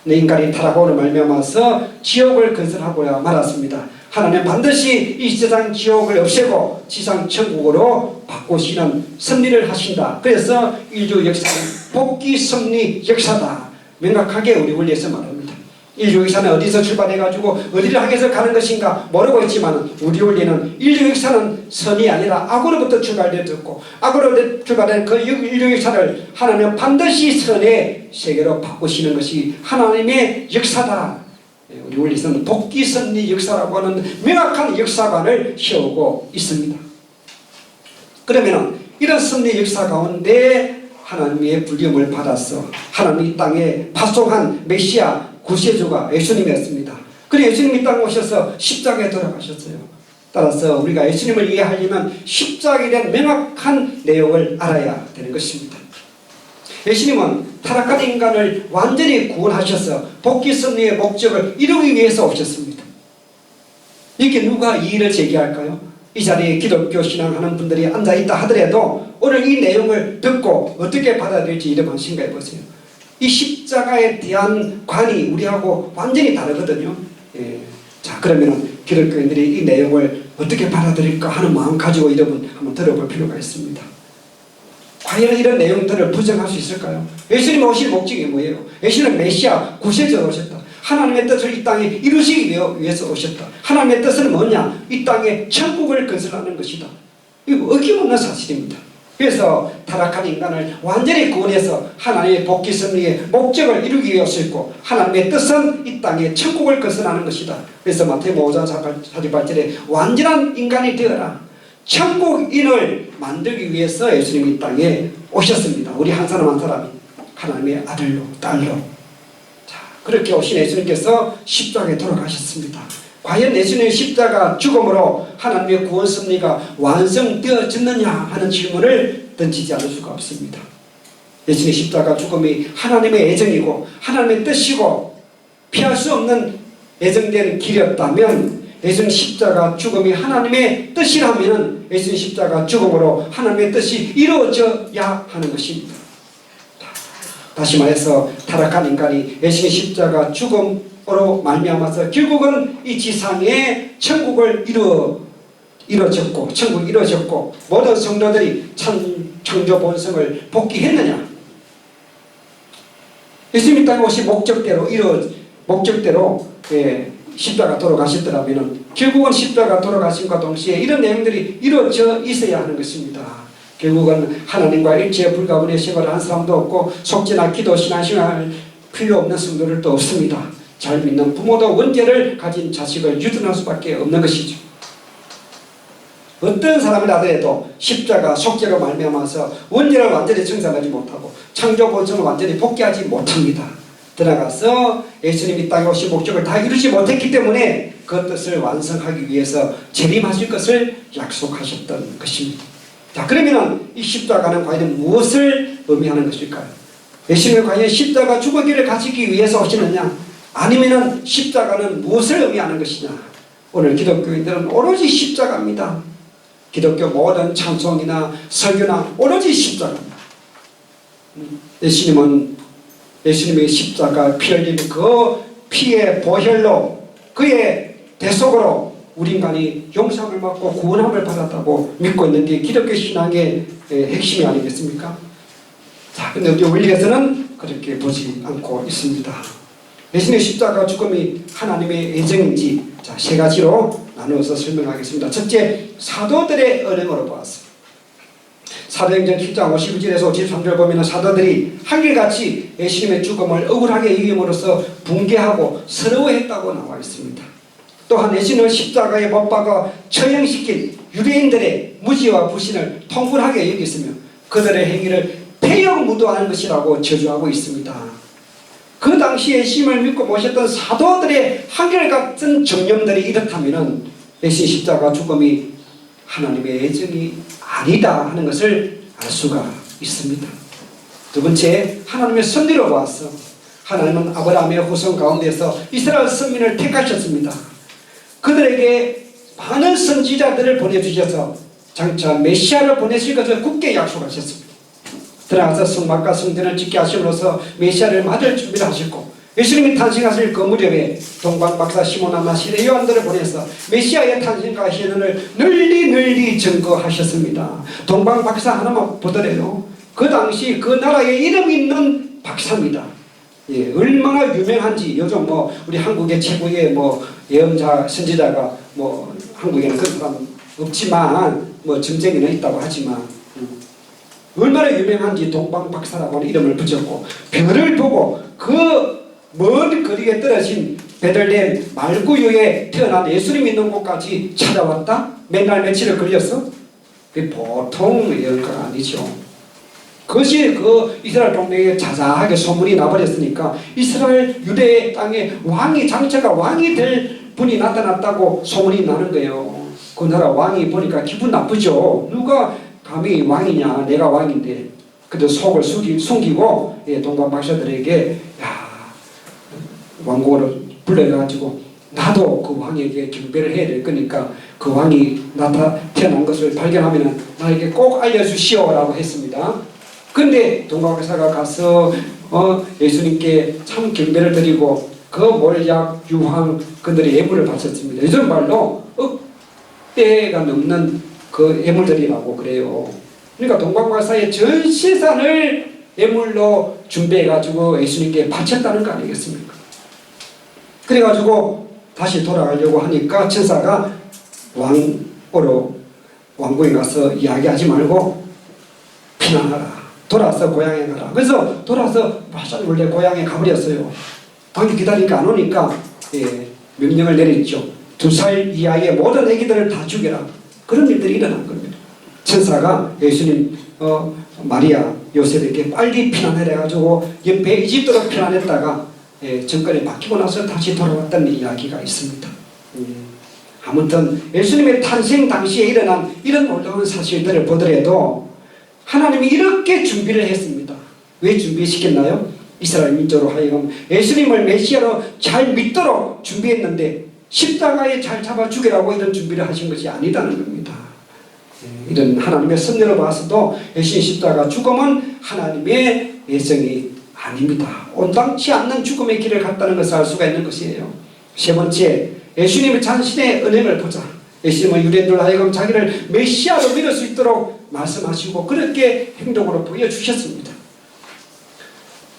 인간이 타락으로 말미암아서 지옥을 건설하고야 말았습니다. 하나님 반드시 이 세상 지옥을 없애고 지상 천국으로 바꾸시는 섭리를 하신다. 그래서 인류 역사는 복귀 섭리 역사다. 명확하게 우리 원리에서 말합니다. 인류 역사는 어디서 출발해가지고 어디를 향해서 가는 것인가 모르고 있지만 우리 원리는 인류 역사는 선이 아니라 악으로부터 출발되었고 악으로 출발된 그 인류 역사를 하나님은 반드시 선의 세계로 바꾸시는 것이 하나님의 역사다. 우리 원리에서는 복귀 섭리 역사라고 하는 명확한 역사관을 세우고 있습니다. 그러면 이런 섭리 역사 가운데 하나님의 불림을 받아서 하나님 이 땅에 파송한 메시아 구세주가 예수님이었습니다. 그리고 예수님이 땅에 오셔서 십자가에 돌아가셨어요. 따라서 우리가 예수님을 이해하려면 십자가에 대한 명확한 내용을 알아야 되는 것입니다. 예수님은 타락한 인간을 완전히 구원하셔서 복귀 섭리의 목적을 이루기 위해서 오셨습니다. 이렇게 누가 이의를 제기할까요? 이 자리에 기독교 신앙하는 분들이 앉아있다 하더라도 오늘 이 내용을 듣고 어떻게 받아들일지 이름만 생각해 보세요. 이 십자가에 대한 관이 우리하고 완전히 다르거든요. 자, 그러면 기독교인들이 이 내용을 어떻게 받아들일까 하는 마음 가지고 여러분 한번 들어볼 필요가 있습니다. 과연 이런 내용들을 부정할 수 있을까요? 예수님 오실 목적이 뭐예요? 예수님은 메시아 구세주로 오셨다. 하나님의 뜻을 이 땅에 이루시기 위해서 오셨다. 하나님의 뜻은 뭐냐? 이 땅에 천국을 건설하는 것이다. 이거 어김없는 사실입니다. 그래서 타락한 인간을 완전히 구원해서 하나님의 복귀 섭리의 목적을 이루기 위해서였고 하나님의 뜻은 이 땅에 천국을 건설하는 것이다. 그래서 마태복음 5장 48절에 완전한 인간이 되어라. 천국인을 만들기 위해서 예수님이 이 땅에 오셨습니다. 우리 한 사람 한 사람이 하나님의 아들로 딸로. 자, 그렇게 오신 예수님께서 십자가에 돌아가셨습니다. 과연 예수님의 십자가 죽음으로 하나님의 구원 섭리가 완성되어졌느냐 하는 질문을 던지지 않을 수가 없습니다. 예수님의 십자가 죽음이 하나님의 예정이고 하나님의 뜻이고 피할 수 없는 예정된 길이었다면 예수님 십자가 죽음이 하나님의 뜻이라면 예수님 십자가 죽음으로 하나님의 뜻이 이루어져야 하는 것입니다. 다시 말해서 타락한 인간이 예수님 십자가 죽음으로 말미암아서 결국은 이 지상에 천국을 이루어졌고 천국이 이루어졌고 모든 성도들이 창조 본성을 복귀했느냐? 예수님이 땅에 오신 목적대로 십자가 돌아가셨더라면 결국은 십자가 돌아가심과 동시에 이런 내용들이 이루어져 있어야 하는 것입니다. 결국은 하나님과 일체의 불가분의 생활을 한 사람도 없고 속죄나 기도 신앙생활 필요 없는 성도들도 없습니다. 잘 믿는 부모도 원죄를 가진 자식을 유둔할 수밖에 없는 것이죠. 어떤 사람이라도 십자가 속죄로 말미암아서 원죄를 완전히 청산하지 못하고 창조 본성을 완전히 복귀하지 못합니다. 들어가서 예수님이 땅에 오신 목적을 다 이루지 못했기 때문에 그 뜻을 완성하기 위해서 재림하실 것을 약속하셨던 것입니다. 자, 그러면 이 십자가는 과연 무엇을 의미하는 것일까요? 예수님은 과연 십자가 죽어기를 가시기 위해서 오시느냐? 아니면 십자가는 무엇을 의미하는 것이냐? 오늘 기독교인들은 오로지 십자가입니다. 기독교 모든 찬송이나 설교나 오로지 십자가입니다. 예수님의 십자가 피 흘린 그 피의 보혈로 그의 대속으로 우리 인간이 용서함을 받고 구원함을 받았다고 믿고 있는 게 기독교 신앙의 핵심이 아니겠습니까? 자, 근데 우리 원리에서는 그렇게 보지 않고 있습니다. 예수님의 십자가 죽음이 하나님의 예정인지 자, 세 가지로 나누어서 설명하겠습니다. 첫째, 사도들의 언행으로 보았습니다. 사도행전 7장 52절에서 53절 보면 사도들이 한결같이 예수님의 죽음을 억울하게 여김으로써 붕괴하고 서러워했다고 나와 있습니다. 또한 예수님을 십자가에 못 박아 처형시킨 유대인들의 무지와 불신을 통분하게 여겼으며 그들의 행위를 폐역무도하는 것이라고 저주하고 있습니다. 그 당시에 예수님을 믿고 모셨던 사도들의 한결같은 정념들이 이렇다면 예수님 십자가 죽음이 하나님의 예정이 아니다 하는 것을 알 수가 있습니다. 두 번째, 하나님의 섭리로 보았어. 하나님은 아브라함의 후손 가운데서 이스라엘 선민을 택하셨습니다. 그들에게 많은 선지자들을 보내주셔서 장차 메시아를 보내실 것을 굳게 약속하셨습니다. 들어가서 성막과 성전을 짓게 하심으로써 메시아를 맞을 준비를 하셨고 예수님이 탄생하실 그 무렵에 동방박사 시몬 안나 시대 요한들을 보내서 메시아의 탄생과 희년을 널리 증거하셨습니다. 동방박사 하나만 보더라도 그 당시 그 나라에 이름 있는 박사입니다. 예, 얼마나 유명한지. 요즘 뭐 우리 한국의 최고의 뭐 예언자 선지자가 뭐 한국에는 그런 사람 없지만 뭐 점쟁이는 있다고 하지만 얼마나 유명한지 동방박사라고 이름을 붙였고, 별을 보고 그 먼 거리에 떨어진 베들레헴 말구유에 태어난 예수님 있는 곳까지 찾아왔다? 맨날 며칠을 걸렸어? 그게 보통 예언가가 아니죠. 그것이 그 이스라엘 동네에 자자하게 소문이 나버렸으니까 이스라엘 유대 땅에 왕이, 장차가 왕이 될 분이 나타났다고 소문이 나는 거예요. 그 나라 왕이 보니까 기분 나쁘죠. 누가 감히 왕이냐, 내가 왕인데. 그래도 속을 숨기고 동방박사들에게 왕궁으로 불러가지고 나도 그 왕에게 경배를 해야 될 거니까 그 왕이 태어난 것을 발견하면 나에게 꼭 알려주시오라고 했습니다. 근데 동방박사가 가서 예수님께 참 경배를 드리고 그 몰약, 유황 그들의 예물을 바쳤습니다. 요즘 말로 억대가 넘는 그 예물들이라고 그래요. 그러니까 동방박사의 전 재산을 예물로 준비해가지고 예수님께 바쳤다는 거 아니겠습니까? 그래가지고 다시 돌아가려고 하니까 천사가 왕궁에 가서 이야기하지 말고 피난하라. 돌아서 고향에 가라. 그래서 돌아서 바싹 원래 고향에 가버렸어요. 왕이 기다리니까 안 오니까 명령을 내렸죠. 2살 이하의 모든 아기들을 다 죽여라. 그런 일들이 일어난 겁니다. 천사가 예수님 마리아 요셉에게 빨리 피난하라 해가지고 옆에 이집트로 피난했다가 정권이 바뀌고 나서 다시 돌아왔다는 이야기가 있습니다. 아무튼 예수님의 탄생 당시에 일어난 이런 놀라운 사실들을 보더라도 하나님이 이렇게 준비를 했습니다. 왜 준비시켰나요? 이스라엘 민족으로 하여금 예수님을 메시아로 잘 믿도록 준비했는데 십자가에 잘 잡아 죽이라고 이런 준비를 하신 것이 아니다는 겁니다. 이런 하나님의 섭리로 봐서도 예수님 십자가 죽음은 하나님의 예정이 아닙니다. 온당치 않는 죽음의 길을 갔다는 것을 알 수가 있는 것이에요. 세 번째, 예수님의 자신의 은혜를 보자. 예수님은 유대인들 하여금 자기를 메시아로 믿을 수 있도록 말씀하시고 그렇게 행동으로 보여주셨습니다.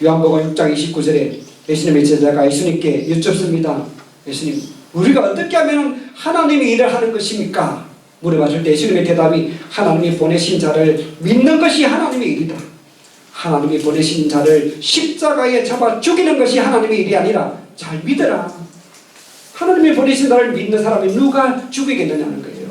요한복음 6장 29절에 예수님의 제자가 예수님께 여쭙습니다. 예수님, 우리가 어떻게 하면 하나님이 일을 하는 것입니까? 물어봤을 때 예수님의 대답이 하나님이 보내신 자를 믿는 것이 하나님의 일이다. 하나님이 보내신 자를 십자가에 잡아 죽이는 것이 하나님의 일이 아니라 잘 믿어라. 하나님이 보내신 자를 믿는 사람이 누가 죽이겠느냐는 거예요.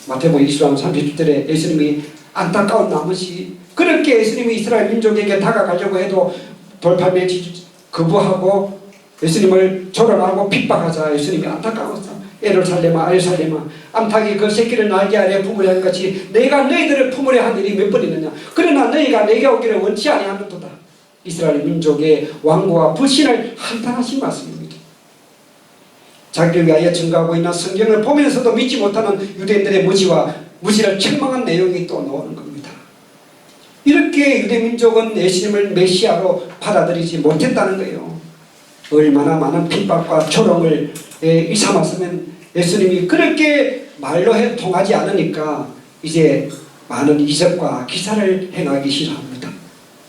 마태복음 23장 30절에 예수님이 안타까운 나머지 그렇게 예수님이 이스라엘 민족에게 다가가려고 해도 돌팔매 거부하고 예수님을 조롱하고 핍박하자 예수님이 안타까웠어. 에루살렘아 암탉이 그 새끼를 날개 아래 품으려 한 것이 내가 너희들을 품으려 한 일이 몇 번이느냐. 그러나 너희가 내게 오기를 원치 아니하는도다. 이스라엘 민족의 완고와 불신을 한탄하신 말씀입니다. 자기를 위하여 증거하고 있는 성경을 보면서도 믿지 못하는 유대인들의 무지를 책망한 내용이 또 나오는 겁니다. 이렇게 유대 민족은 예수님을 메시아로 받아들이지 못했다는 거예요. 얼마나 많은 핍박과 조롱을 일삼았으면 예수님이 그렇게 말로 통하지 않으니까 이제 많은 이적과 기사를 행하기 시작합니다.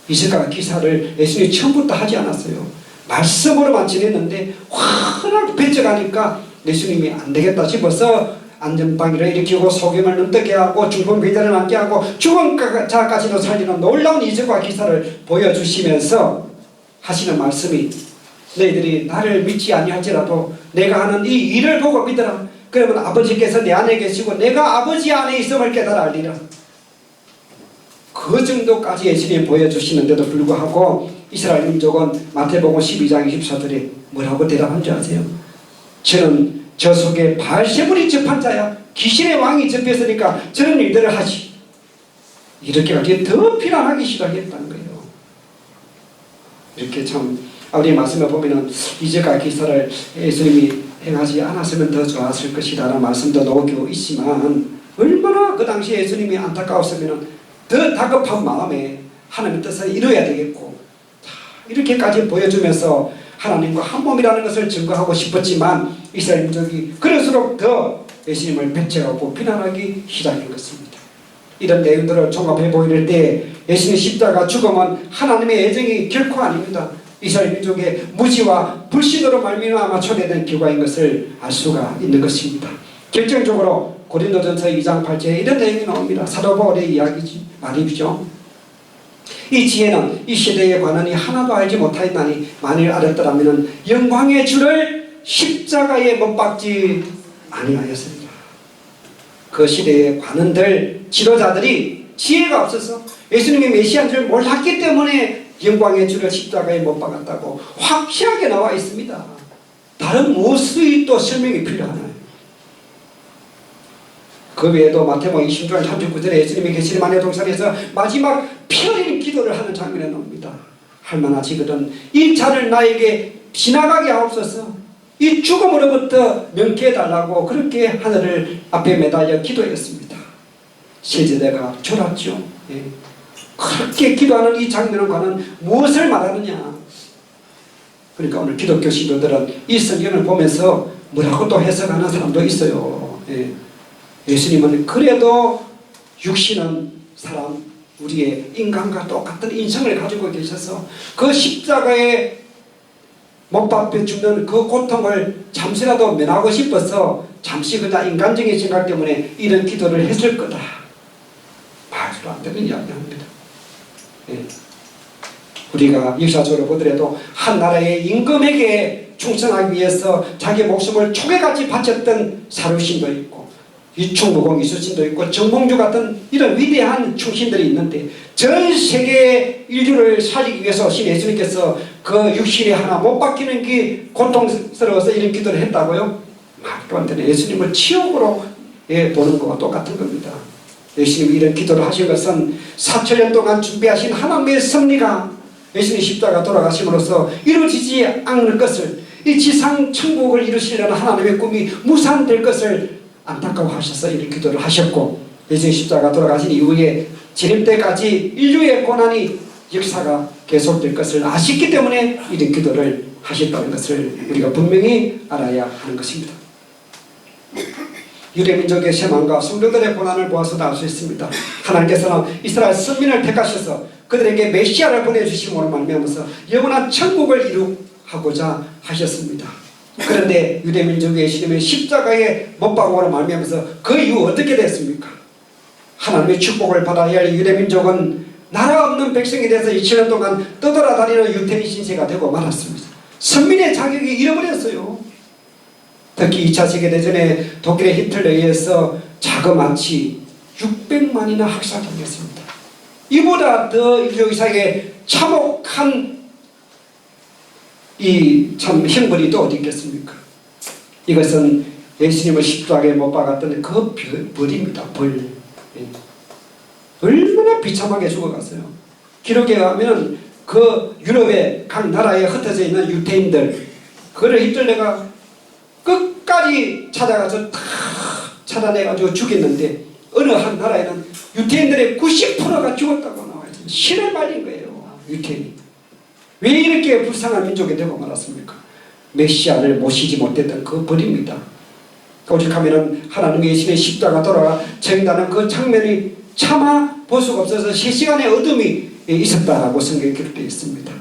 이적과 기사를 예수님이 처음부터 하지 않았어요. 말씀으로만 지냈는데 확 뱉어가니까 예수님이 안 되겠다 싶어서 안전방위를 일으키고 소경을 눈뜨게 하고 중풍 배자를 낫게 하고 죽은 자까지도 살리는 놀라운 이적과 기사를 보여주시면서 하시는 말씀이 너희들이 나를 믿지 아니할지라도 내가 하는 이 일을 보고 믿어라. 그러면 아버지께서 내 안에 계시고 내가 아버지 안에 있음을 깨달아 알리라. 그 정도까지 예수님이 보여주시는데도 불구하고 이스라엘 민족은 마태복음 12장 24절에 뭐라고 대답한 줄 아세요? 저는 저 속에 바알세불이 접한 자야. 귀신의 왕이 접했으니까 저런 일들을 하지. 이렇게까지 더 비난하기 시작했다는 거예요. 이렇게 참 우리 말씀을 보면은 이적과 기사를 예수님이 행하지 않았으면 더 좋았을 것이다 라는 말씀도 나오고 있지만 얼마나 그 당시에 예수님이 안타까웠으면 더 다급한 마음에 하나님의 뜻을 이루어야 되겠고 이렇게까지 보여주면서 하나님과 한 몸이라는 것을 증거하고 싶었지만 이스라엘 민족이 그럴수록 더 예수님을 배척하고 비난하기 시작한 것입니다. 이런 내용들을 종합해 보일 때 예수님 십자가 죽음은 하나님의 예정이 결코 아닙니다. 이스라엘 민족의 무지와 불신으로 말미암아 초래된 결과인 것을 알 수가 있는 것입니다. 결정적으로 고린도전서 2장 8절에 이런 내용이 나옵니다. 사도 바울의 말이죠. 이 지혜는 이 시대에 관한이 하나도 알지 못하였나니 만일 알았더라면 영광의 주를 십자가에 못 박지 아니하였습니다. 그 시대의 관원들 지도자들이 지혜가 없어서 예수님이 메시아인 줄 몰랐기 때문에 영광의 주를 십자가에 못 박았다고 확실하게 나와 있습니다. 다른 무엇의 또 설명이 필요하나요? 그 외에도 마태복음 26장 39절에 예수님이 게세마네 동산에서 마지막 피 흘리는 기도를 하는 장면에 나옵니다. 할만하시거든 이 잔을 나에게 지나가게 하옵소서. 이 죽음으로부터 명쾌해 달라고 그렇게 하늘을 앞에 매달려 기도했습니다. 세제대가 졸았죠. 예. 그렇게 기도하는 이 장면은 과연 무엇을 말하느냐. 그러니까 오늘 기독교 신도들은 이 성경을 보면서 뭐라고 또 해석하는 사람도 있어요. 예. 예수님은 그래도 육신은 사람 우리의 인간과 똑같은 인성을 가지고 계셔서 그 십자가에 못 박혀 죽는 그 고통을 잠시라도 면하고 싶어서 잠시 그냥 인간적인 생각 때문에 이런 기도를 했을 거다. 말도 안 되는 이야기합니다. 예. 우리가 역사적으로 보더라도 한 나라의 임금에게 충성하기 위해서 자기 목숨을 초계같이 바쳤던 사루신도 있고 이충무공 이수신도 있고 정봉주 같은 이런 위대한 충신들이 있는데 전 세계의 인류를 살리기 위해서 신 예수님께서 그 육신에 하나 못 박히는 게 고통스러워서 이런 기도를 했다고요? 말도 안 되는 예수님을 치욕으로 보는 것과 똑같은 겁니다. 예수님이 이런 기도를 하신 것은 4천년 동안 준비하신 하나님의 섭리가 예수님 십자가 돌아가심으로써 이루어지지 않는 것을 이 지상 천국을 이루시려는 하나님의 꿈이 무산될 것을 안타까워하셔서 이런 기도를 하셨고 예수님 십자가 돌아가신 이후에 재림 때까지 인류의 고난이 역사가 계속될 것을 아셨기 때문에 이런 기도를 하셨다는 것을 우리가 분명히 알아야 하는 것입니다. 유대민족의 세망과 성도들의 고난을 보아서도 알 수 있습니다. 하나님께서는 이스라엘 선민을 택하셔서 그들에게 메시아를 보내주심으로 말미암아서 영원한 천국을 이루고자 하셨습니다. 그런데 유대민족의 예수님의 십자가에 못 박음으로 말미암아서 그 이후 어떻게 됐습니까? 하나님의 축복을 받아야 할 유대민족은 나라 없는 백성이 돼서 2000년 동안 떠돌아다니는 유태인 신세가 되고 말았습니다. 선민의 자격이 잃어버렸어요. 특히 2차 세계대전에 독일의 히틀러에 의해서 자그마치 600만이나 학살당했습니다. 이보다 더 인류 사회에 참혹한 이 참 형벌이 또 어디 있겠습니까? 이것은 예수님을 십자가에 못 박았던 그 벌입니다. 벌. 얼마나 비참하게 죽어갔어요. 기록에 가면 그 유럽의 각 나라에 흩어져 있는 유태인들 그를 히틀러가 끝까지 찾아가서 다 찾아내가지고 죽였는데 어느 한 나라에는 유태인들의 90%가 죽었다고 나와요. 신을 말린 거예요. 유태인이. 왜 이렇게 불쌍한 민족이 되고 말았습니까? 메시아를 모시지 못했던 그 벌입니다. 오직하면은 하나님의 예수님의 십자가 돌아가 정다는 그 장면이 차마 볼 수가 없어서 3시간의 어둠이 있었다라고 성경에 기록되어 있습니다.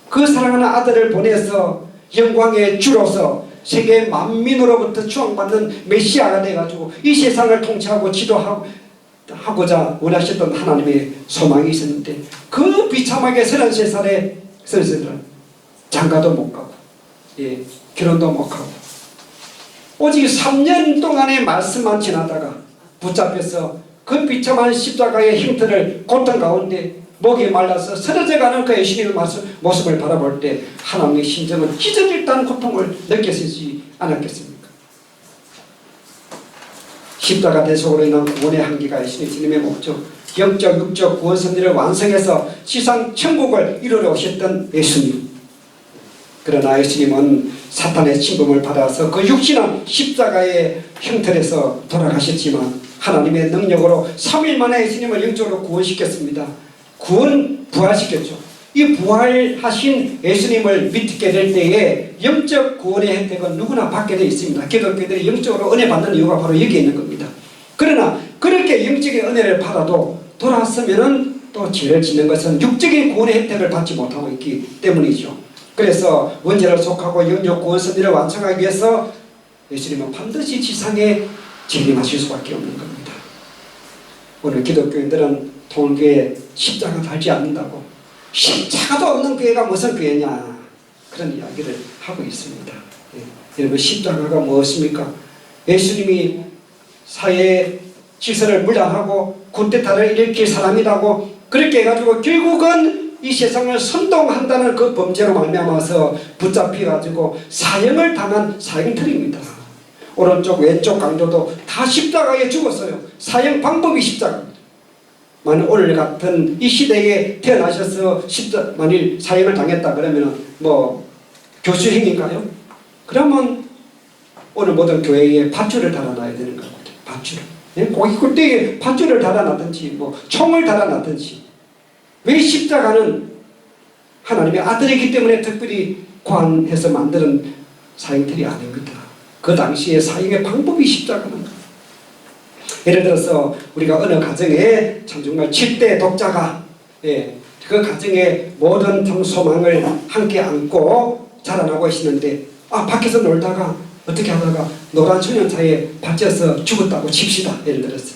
그 사랑하는 아들을 보내서 영광의 주로서 세계 만민으로부터 추앙받는 메시아가 돼가지고 이 세상을 통치하고 지도하고자 원하셨던 하나님의 소망이 있었는데 그 비참하게 33살에 서서들은 장가도 못 가고 결혼도 못 하고 오직 3년 동안의 말씀만 지나다가 붙잡혀서 그 비참한 십자가의 형태를 고통 가운데 목이 말라서 쓰러져가는 그 예수님의 모습을 바라볼 때 하나님의 심정은 찢어질 듯한 고통을 느꼈지 않았겠습니까? 십자가 대속으로 인한 구원의 한계가 예수님의 목적 영적 육적 구원 섭리를 완성해서 지상 천국을 이루려 오셨던 예수님. 그러나 예수님은 사탄의 침범을 받아서 그 육신은 십자가의 형틀에서 돌아가셨지만 하나님의 능력으로 3일 만에 예수님을 영적으로 구원시켰습니다. 부활시켰죠. 이 부활하신 예수님을 믿게 될 때에 영적 구원의 혜택은 누구나 받게 되어 있습니다. 기독교들이 영적으로 은혜 받는 이유가 바로 여기에 있는 겁니다. 그러나 그렇게 영적인 은혜를 받아도 돌아왔으면은 또 죄를 짓는 것은 육적인 구원의 혜택을 받지 못하고 있기 때문이죠. 그래서 원죄를 속하고 영적 구원 섭리를 완성하기 위해서 예수님은 반드시 지상에 재림하실 수밖에 없는 겁니다. 오늘 기독교인들은 통일교에 십자가 달지 않는다고, 십자가도 없는 교회가 무슨 교회냐, 그런 이야기를 하고 있습니다. 여러분, 십자가가 무엇입니까? 예수님이 사회의 질서를 무장하고 군대타를 일으킬 사람이라고 그렇게 해가지고 결국은 이 세상을 선동한다는 그 범죄로 말미암아서 붙잡혀가지고 사형을 당한 사형틀입니다. 오른쪽 왼쪽 강조도 다 십자가에 죽었어요. 사형 방법이 십자가입니다. 만일 오늘 같은 이 시대에 태어나셔서 만일 사형을 당했다 그러면 뭐 교수형인가요? 그러면 오늘 모든 교회에 밧줄을 달아놔야 되는 거거든요. 밧줄. 고기 굴대에 밧줄을 달아놨든지 뭐 총을 달아놨든지. 왜 십자가는 하나님의 아들이기 때문에 특별히 고안해서 만드는 사형틀이 아닙니다. 그 당시에 사형의 방법이 십자가는 거예요. 예를 들어서 우리가 어느 가정에 참 정말 7대 독자가 그 가정의 모든 소망을 함께 안고 자라나고 있었는데 밖에서 놀다가 어떻게 하다가 노란 소년차에 받쳐서 죽었다고 칩시다. 예를 들어서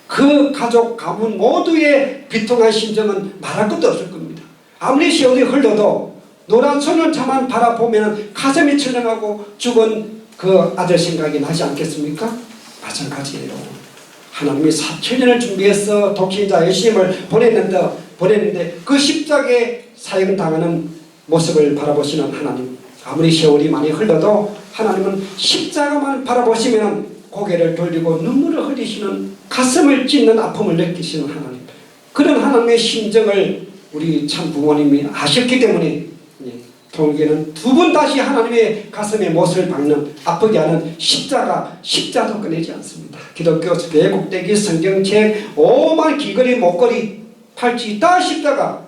그 가족 가문 모두의 비통한 심정은 말할 것도 없을 겁니다. 아무리 세월이 흘러도 노란 소년차만 바라보면 가슴이 철렁하고 죽은 그 아들 생각이 나지 않겠습니까? 마찬가지예요. 하나님이 4천년을 준비해서 독신자 예수님을 보냈는데 그 십자가에 사형 당하는 모습을 바라보시는 하나님, 아무리 세월이 많이 흘러도 하나님은 십자가만 바라보시면 고개를 돌리고 눈물을 흘리시는, 가슴을 찢는 아픔을 느끼시는 하나님, 그런 하나님의 심정을 우리 참 부모님이 아셨기 때문에 통일교는 두 번 다시 하나님의 가슴에 못을 박는, 아프게 하는 십자도 꺼내지 않습니다. 기독교 외국대기 성경책 5만 귀걸이 목걸이 팔찌 다 십자가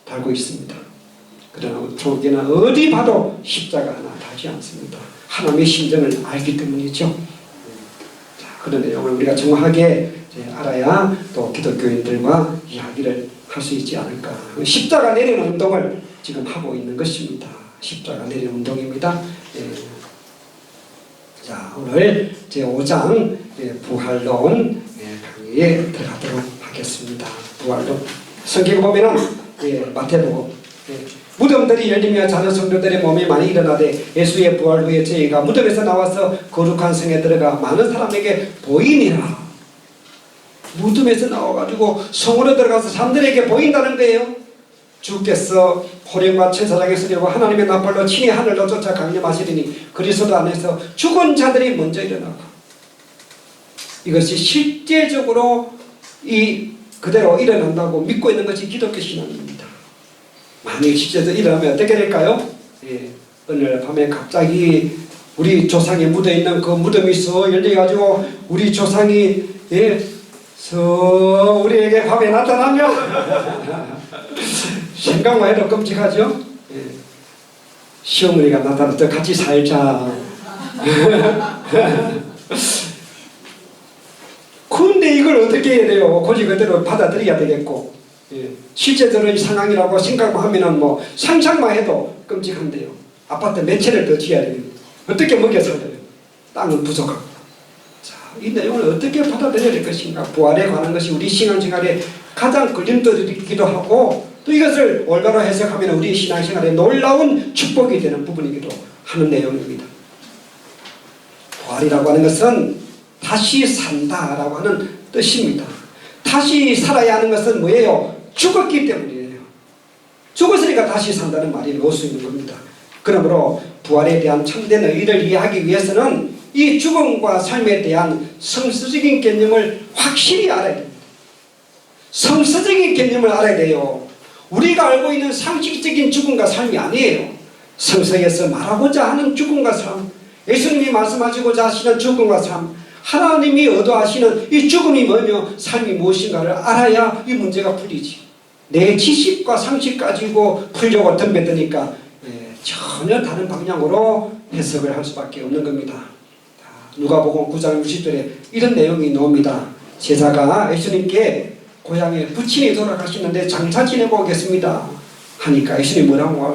달고 있습니다. 그러나 통일교는 어디 봐도 십자가 하나 달지 않습니다. 하나님의 심정을 알기 때문이죠. 자, 그런 내용을 우리가 정확하게 알아야 또 기독교인들과 이야기를 할 수 있지 않을까. 십자가 내리는 운동을 지금 하고 있는 것입니다. 십자가 내리는 운동입니다. 자, 오늘 제5장 부활론 강의에 들어가도록 하겠습니다. 부활론 성경 보면은 마태복음 무덤들이 열리며 자는 성도들의 몸이 많이 일어나되 예수의 부활 후에 저희가 무덤에서 나와서 거룩한 성에 들어가 많은 사람에게 보이니라. 무덤에서 나와가지고 성으로 들어가서 사람들에게 보인다는 거예요. 주께서 호령과 천사장의 소리로 하나님의 나팔로 친히 하늘로 쫓아 강림하시리니 그리스도 안에서 죽은 자들이 먼저 일어나고, 이것이 실제적으로 그대로 일어난다고 믿고 있는 것이 기독교 신앙입니다. 만일 실제로 일어나면 어떻게 될까요? 오늘 밤에 갑자기 우리 조상이 묻어있는 그 무덤이 서 열려가지고 우리 조상이 우리에게 밤에 나타나면 생각만 해도 끔찍하죠? 시어머니가 나타나서 같이 살자. 그런데 이걸 어떻게 해야 돼요? 고지 그대로 받아들여야 되겠고, 실제적으로 이 상황이라고 생각만 하면은 뭐 상상만 해도 끔찍한데요. 아파트 몇 채를 더 지어야 돼요. 어떻게 먹여 살아요? 땅은 부족하고. 자, 이 내용을 어떻게 받아들여야 될 것인가? 부활에 관한 것이 우리 신앙생활에 가장 걸림돌이기도 하고, 또 이것을 올바로 해석하면 우리 신앙생활에 놀라운 축복이 되는 부분이기도 하는 내용입니다. 부활이라고 하는 것은 다시 산다라고 하는 뜻입니다. 다시 살아야 하는 것은 뭐예요? 죽었기 때문이에요. 죽었으니까 다시 산다는 말이 나올 수 있는 겁니다. 그러므로 부활에 대한 참된 의의를 이해하기 위해서는 이 죽음과 삶에 대한 성서적인 개념을 확실히 알아야 됩니다. 성서적인 개념을 알아야 돼요. 우리가 알고 있는 상식적인 죽음과 삶이 아니에요. 성서에서 말하고자 하는 죽음과 삶, 예수님이 말씀하시고자 하시는 죽음과 삶, 하나님이 의도하시는 이 죽음이 뭐며 삶이 무엇인가를 알아야 이 문제가 풀리지. 내 지식과 상식 가지고 풀려고 덤벼드니까 전혀 다른 방향으로 해석을 할 수밖에 없는 겁니다. 누가복음 9장 60절에 이런 내용이 나옵니다. 제자가 예수님께 고향에 부친이 돌아가시는데 장사 지내고 오겠습니다 하니까 예수님이 뭐라고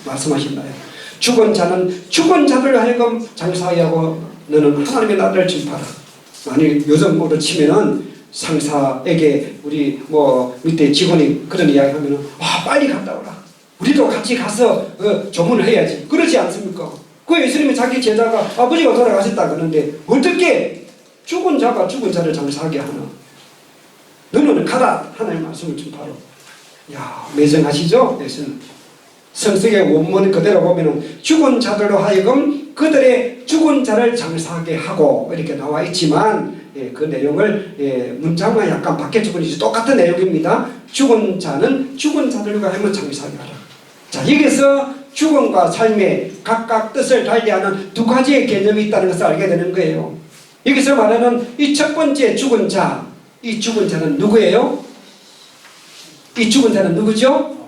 말씀하셨나요? 죽은 자는 죽은 자들 하여금 장사하게 하고 너는 하나님의 나라를 전파하라. 만일 요즘으로 치면은 상사에게 우리 밑에 직원이 그런 이야기 하면은 빨리 갔다 오라. 우리도 같이 가서 조문을 해야지. 그러지 않습니까? 그 예수님이 자기 제자가 아버지가 돌아가셨다 그러는데 어떻게 죽은 자가 죽은 자를 장사하게 하나? 너는 가라. 하나님의 말씀을 전파하라. 야, 매정하시죠? 예수님. 성경의 원문 그대로 보면은 죽은 자들로 하여금 그들의 죽은 자를 장사하게 하고 이렇게 나와 있지만 그 내용을 문장만 약간 바뀌어주고 똑같은 내용입니다. 죽은 자는 죽은 자들과 하여금 장사하게 하라. 자, 여기서 죽음과 삶의 각각 뜻을 달리하는 두 가지의 개념이 있다는 것을 알게 되는 거예요. 여기서 말하는 이 첫 번째 죽은 자, 이 죽은 자는 누구예요? 이 죽은 자는 누구죠?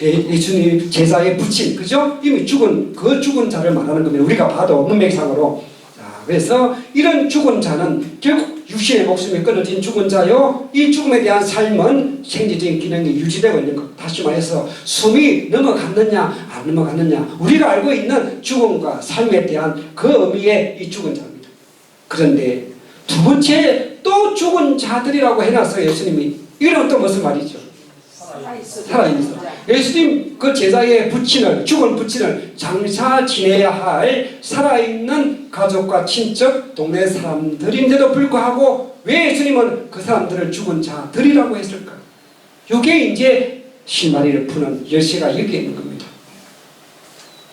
예수님 제자의 부친, 그죠? 이미 죽은 그 죽은 자를 말하는 겁니다. 우리가 봐도 문맥상으로. 자, 그래서 이런 죽은 자는 결국 육신의 목숨이 끊어진 죽은 자요. 이 죽음에 대한 삶은 생리적인 기능이 유지되고 있는 것. 다시 말해서 숨이 넘어갔느냐 안 넘어갔느냐 우리가 알고 있는 죽음과 삶에 대한 그 의미의 이 죽은 자입니다. 그런데 두 번째 또 죽은 자들이라고 해놨어요. 예수님이. 이건 또 무슨 말이죠? 살아있어. 예수님 그 제자의 부친을 죽은 부친을 장사 지내야 할 살아있는 가족과 친척 동네 사람들인데도 불구하고 왜 예수님은 그 사람들을 죽은 자들이라고 했을까요? 이게 이제 실마리를 푸는 열쇠가 여기에 있는 겁니다.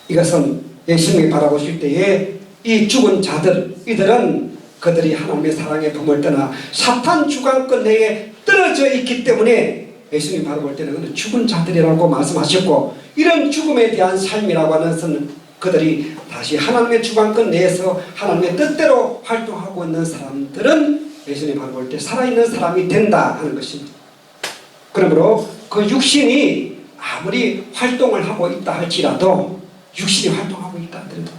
이것은 예수님이 바라보실 때에 이 죽은 자들 이들은 그들이 하나님의 사랑의 품을 떠나 사탄 주관권 내에 떨어져 있기 때문에 예수님 바로 볼 때는 죽은 자들이라고 말씀하셨고 이런 죽음에 대한 삶이라고 하는 것은 그들이 다시 하나님의 주관권 내에서 하나님의 뜻대로 활동하고 있는 사람들은 예수님 바로 볼 때 살아있는 사람이 된다 하는 것입니다. 그러므로 그 육신이 아무리 활동을 하고 있다 할지라도 육신이 활동하고 있다 하더라도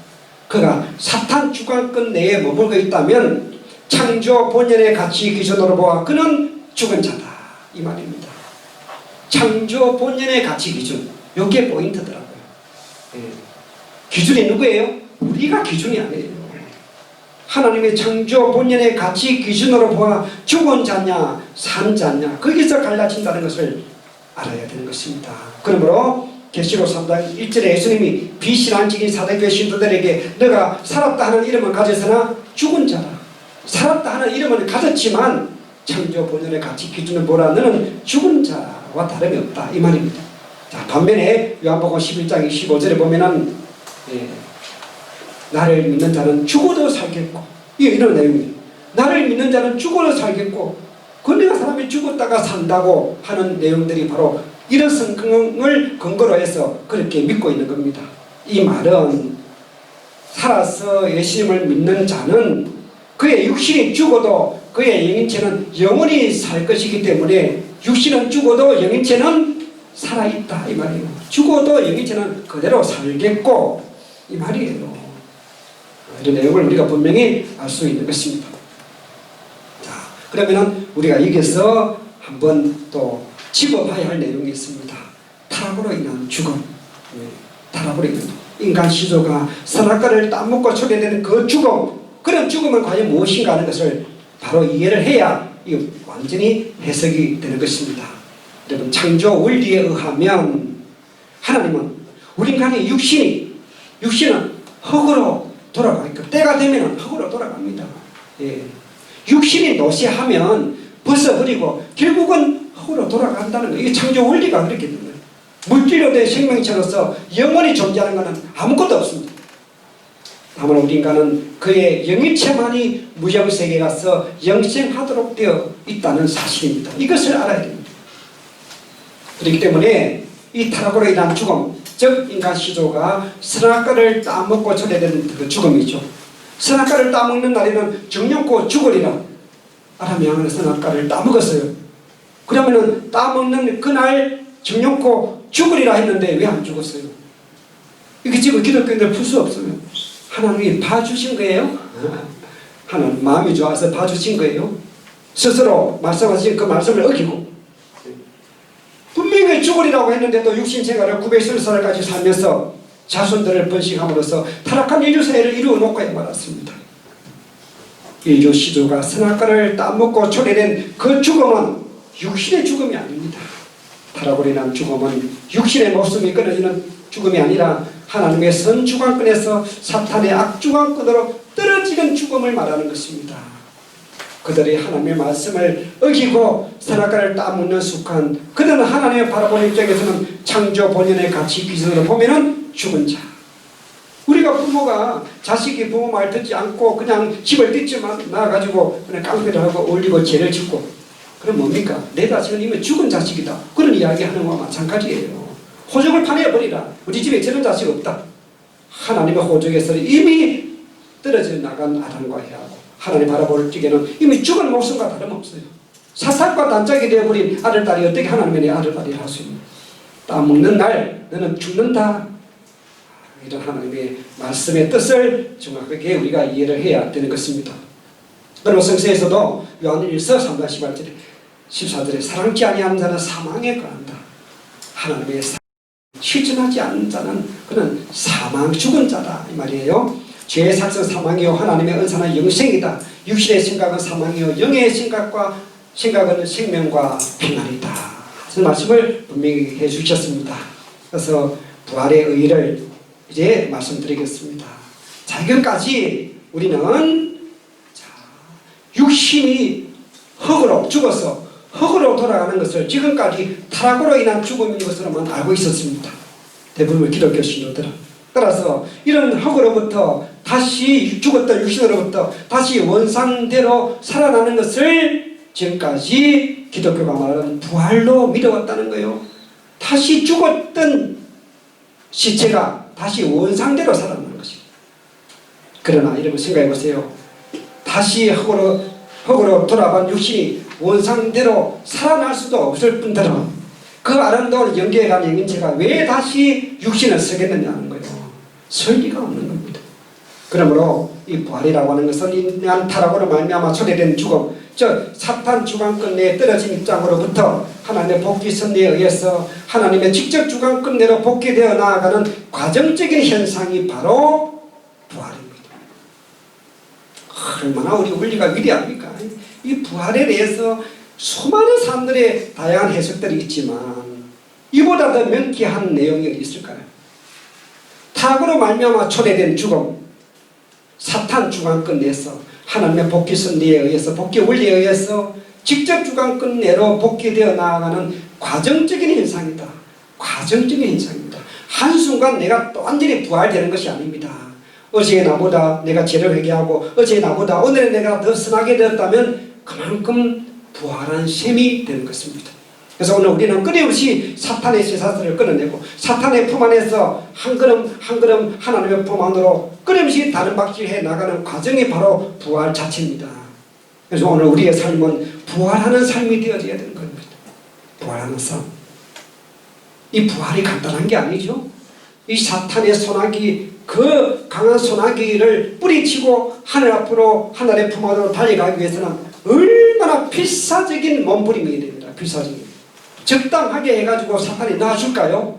그가 사탄 주관권 내에 머물고 있다면 창조 본연의 가치 기준으로 보아 그는 죽은 자다 이 말입니다. 창조 본연의 가치 기준 이게 포인트더라고요. 기준이 누구예요? 우리가 기준이 아니에요. 하나님의 창조 본연의 가치 기준으로 보아 죽은 자냐 산 자냐 거기서 갈라진다는 것을 알아야 되는 것입니다. 그러므로 계시록 3장 1절에 예수님이 비신앙적인 사대교회 신도들에게 너가 살았다 하는 이름은 가졌으나 죽은 자라. 살았다 하는 이름은 가졌지만 창조 본연의 가치 기준을 보라 너는 죽은 자와 다름이 없다 이 말입니다. 자, 반면에 요한복음 11장 25절에 보면은 나를 믿는 자는 죽어도 살겠고 이런 내용이에요. 나를 믿는 자는 죽어도 살겠고 그러니까 사람이 죽었다가 산다고 하는 내용들이 바로 이런 성경을 근거로 해서 그렇게 믿고 있는 겁니다. 이 말은 살아서 예수님을 믿는 자는 그의 육신이 죽어도 그의 영인체는 영원히 살 것이기 때문에 육신은 죽어도 영인체는 살아있다 이 말이에요. 죽어도 영인체는 그대로 살겠고 이 말이에요. 이런 내용을 우리가 분명히 알 수 있는 것입니다. 자, 그러면은 우리가 여기서 한번 또 짚어봐야 할 내용이 있습니다. 타락으로 인한 죽음. 타락으로 인한 인간 시조가 선악과를 따먹고 초래되는 그 죽음, 그런 죽음은 과연 무엇인가 하는 것을 바로 이해를 해야 이 완전히 해석이 되는 것입니다. 여러분 창조 원리에 의하면 하나님은 우리 인간의 육신은 흙으로 돌아가니까 때가 되면 흙으로 돌아갑니다. 육신이 노쇠하면 벗어버리고 결국은 흙으로 돌아간다는 거예요. 이게 창조 원리가 그렇게 되는 거예요. 물질로 된 생명체로서 영원히 존재하는 것은 아무것도 없습니다. 다만 우리 인간은 그의 영일체만이 무형세계에 가서 영생하도록 되어 있다는 사실입니다. 이것을 알아야 됩니다. 그렇기 때문에 이 타락으로 인한 죽음, 즉 인간 시조가 선악과를 따먹고 초래되는 그 죽음이죠. 선악과를 따먹는 날에는 정령코 죽으리라. 아람이 양은 선악과를 따먹었어요. 그러면은 따먹는 그날 정령코 죽으리라 했는데 왜 안 죽었어요? 이게 지금 기독교인들 풀 수 없어요. 하나님이 봐주신 거예요. 하나님 마음이 좋아서 봐주신 거예요. 스스로 말씀하신 그 말씀을 어기고 분명히 죽으리라고 했는데도 육신생활을 930살까지 살면서 자손들을 번식함으로써 타락한 인류 사회를 이루어 놓고야 말았습니다. 인류 시조가 선악과를 따먹고 초래된 그 죽음은 육신의 죽음이 아닙니다. 타락으로 인한 죽음은 육신의 목숨이 끊어지는 죽음이 아니라 하나님의 선주관권에서 사탄의 악주관권으로 떨어지는 죽음을 말하는 것입니다. 그들이 하나님의 말씀을 어기고 선악과를 따먹는 숙한 그들은 하나님의 바라보는 입장에서는 창조 본연의 가치 기준으로 보면은 죽은 자. 우리가 부모가 자식이 부모 말 듣지 않고 그냥 집을 뜯지만 나가지고 그냥 깡패를 하고 올리고 죄를 짓고 그럼 뭡니까? 내 자식은 이미 죽은 자식이다. 그런 이야기 하는 것과 마찬가지예요. 호적을 파내버리라. 우리 집에 저런 자식 없다. 하나님의 호적에서 이미 떨어져 나간 아담과 해하고 하나님 바라볼 적에는 이미 죽은 목숨과 다름없어요. 사탄과 단짝이 되어버린 아들, 딸이 어떻게 하나님의 내 아들, 딸이 할 수 있는 따먹는 날 너는 죽는다. 이런 하나님의 말씀의 뜻을 정확하게 우리가 이해를 해야 되는 것입니다. 그리고 성서에서도 요한 1서 3장 14절에 사랑치 아니하는 자는 사망에 관한다. 하나님의 실천하지 않는 자는 그는 사망 죽은 자다 이 말이에요. 죄의 삭은 사망이요 하나님의 은사는 영생이다. 육신의 생각은 사망이요 영의 생각은 생명과 평안이다. 그 말씀을 분명히 해주셨습니다. 그래서 부활의 의의를 이제 말씀드리겠습니다. 지금까지 우리는 육신이 흙으로 죽어서 흙으로 돌아가는 것을 지금까지 타락으로 인한 죽음인 것으로만 알고 있었습니다. 대부분 기독교 신도들은. 따라서 이런 흙으로부터 다시 죽었던 육신으로부터 다시 원상대로 살아나는 것을 지금까지 기독교가 말하는 부활로 믿어왔다는 거예요. 다시 죽었던 시체가 다시 원상대로 살아나는 것입니다. 그러나 여러분 생각해 보세요. 다시 흙으로 돌아간 육신이 원상대로 살아날 수도 없을 뿐더러 그 아름다운 영계에 간 영인체가 왜 다시 육신을 쓰겠느냐는 거예요. 설 리가 없는 겁니다. 그러므로 이 부활이라고 하는 것은 인간 타락으로 말미암아 초래된 죽음, 즉 사탄 주관권 내에 떨어진 입장으로부터 하나님의 복귀 섭리에 의해서 하나님의 직접 주관권 내로 복귀되어 나아가는 과정적인 현상이 바로 부활입니다. 얼마나 우리 원리가 위대합니까? 이 부활에 대해서 수많은 사람들의 다양한 해석들이 있지만 이보다 더 명쾌한 내용이 있을까요? 타락으로 말미암아 초래된 죽음, 사탄 주관권 내에서 하나님의 복귀 섭리에 의해서 복귀 원리에 의해서 직접 주관권 내로 복귀되어 나아가는 과정적인 현상이다. 과정적인 현상입니다. 한순간 내가 또 완전히 부활되는 것이 아닙니다. 어제의 나보다 내가 죄를 회개하고 어제의 나보다 오늘의 내가 더 선하게 되었다면 그만큼 부활한 셈이 되는 것입니다. 그래서 오늘 우리는 끊임없이 사탄의 쇠사슬을 끊어내고 사탄의 품 안에서 한 걸음 한 걸음 하나님의 품 안으로 끊임없이 다른 박질해 나가는 과정이 바로 부활 자체입니다. 그래서 오늘 우리의 삶은 부활하는 삶이 되어져야 되는 겁니다. 부활하는 삶. 이 부활이 간단한 게 아니죠. 이 사탄의 소나기, 그 강한 소나기를 뿌리치고 하늘 앞으로 하늘의 품 안으로 달려가기 위해서는 얼마나 필사적인 몸부림이 됩니다. 필사적인. 적당하게 해가지고 사탄이 놔줄까요?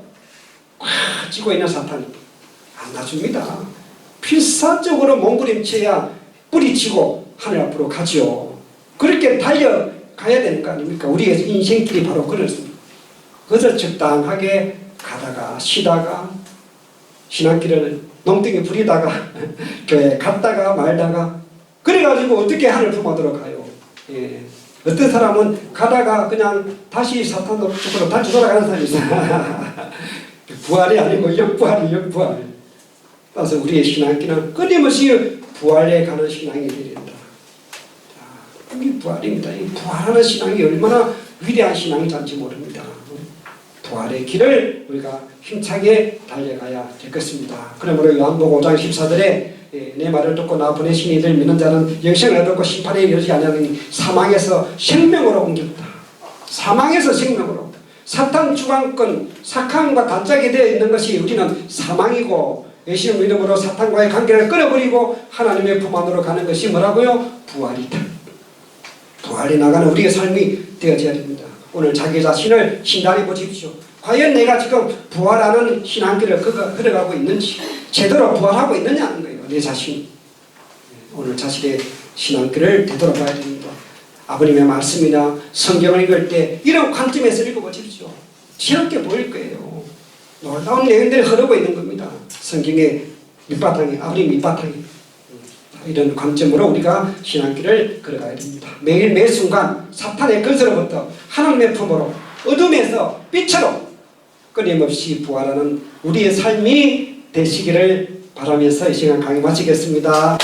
꽉 쥐고 있는 사탄이 안 놔줍니다. 필사적으로 몸부림쳐야 뿌리치고 하늘 앞으로 가지요. 그렇게 달려가야 되는 거 아닙니까? 우리의 인생길이 바로 그렇습니다. 그것을 적당하게 가다가 쉬다가 신앙길을 농땡이 부리다가 교회 갔다가 말다가 그래가지고 어떻게 하늘 품어들어 가요. 예. 어떤 사람은 가다가 그냥 다시 사탄 쪽으로 다시 돌아가는 사람이 있어요. 부활이 아니고 역부활이 역부활. 따라서 우리의 신앙길은 끊임없이 부활에 가는 신앙이 되야 된다. 이게 부활입니다. 이 부활하는 신앙이 얼마나 위대한 신앙인지 모릅니다. 부활의 길을 우리가 힘차게 달려가야 되겠습니다. 그러므로 요한복음 5장 14절에 내 말을 듣고 나 보내신 이들 믿는 자는 영생을 얻고 심판에 이르지 아니하느니 사망에서 생명으로 옮겼다. 사망에서 생명으로. 사탄 주관권, 사탄과 단짝이 되어 있는 것이 우리는 사망이고, 예수님 이름으로 사탄과의 관계를 끊어버리고 하나님의 품 안으로 가는 것이 뭐라고요? 부활이다. 부활이 나가는 우리의 삶이 되어져야 됩니다. 오늘 자기 자신을 신달해 보십시오. 과연 내가 지금 부활하는 신앙길을 걸어가고 있는지, 제대로 부활하고 있느냐는 거예요. 내 자신. 오늘 자신의 신앙길을 되돌아봐야 됩니다. 아버님의 말씀이나 성경을 읽을 때 이런 관점에서 읽어보십시오. 새롭게 보일 거예요. 놀라운 내용들이 흐르고 있는 겁니다. 성경의 밑바탕에, 아버님 밑바탕에. 이런 관점으로 우리가 신앙길을 걸어가야 됩니다. 매일 매 순간 사탄의 것으로부터 하나님의 품으로, 어둠에서 빛으로 끊임없이 부활하는 우리의 삶이 되시기를 바라면서 이 시간 강의 마치겠습니다.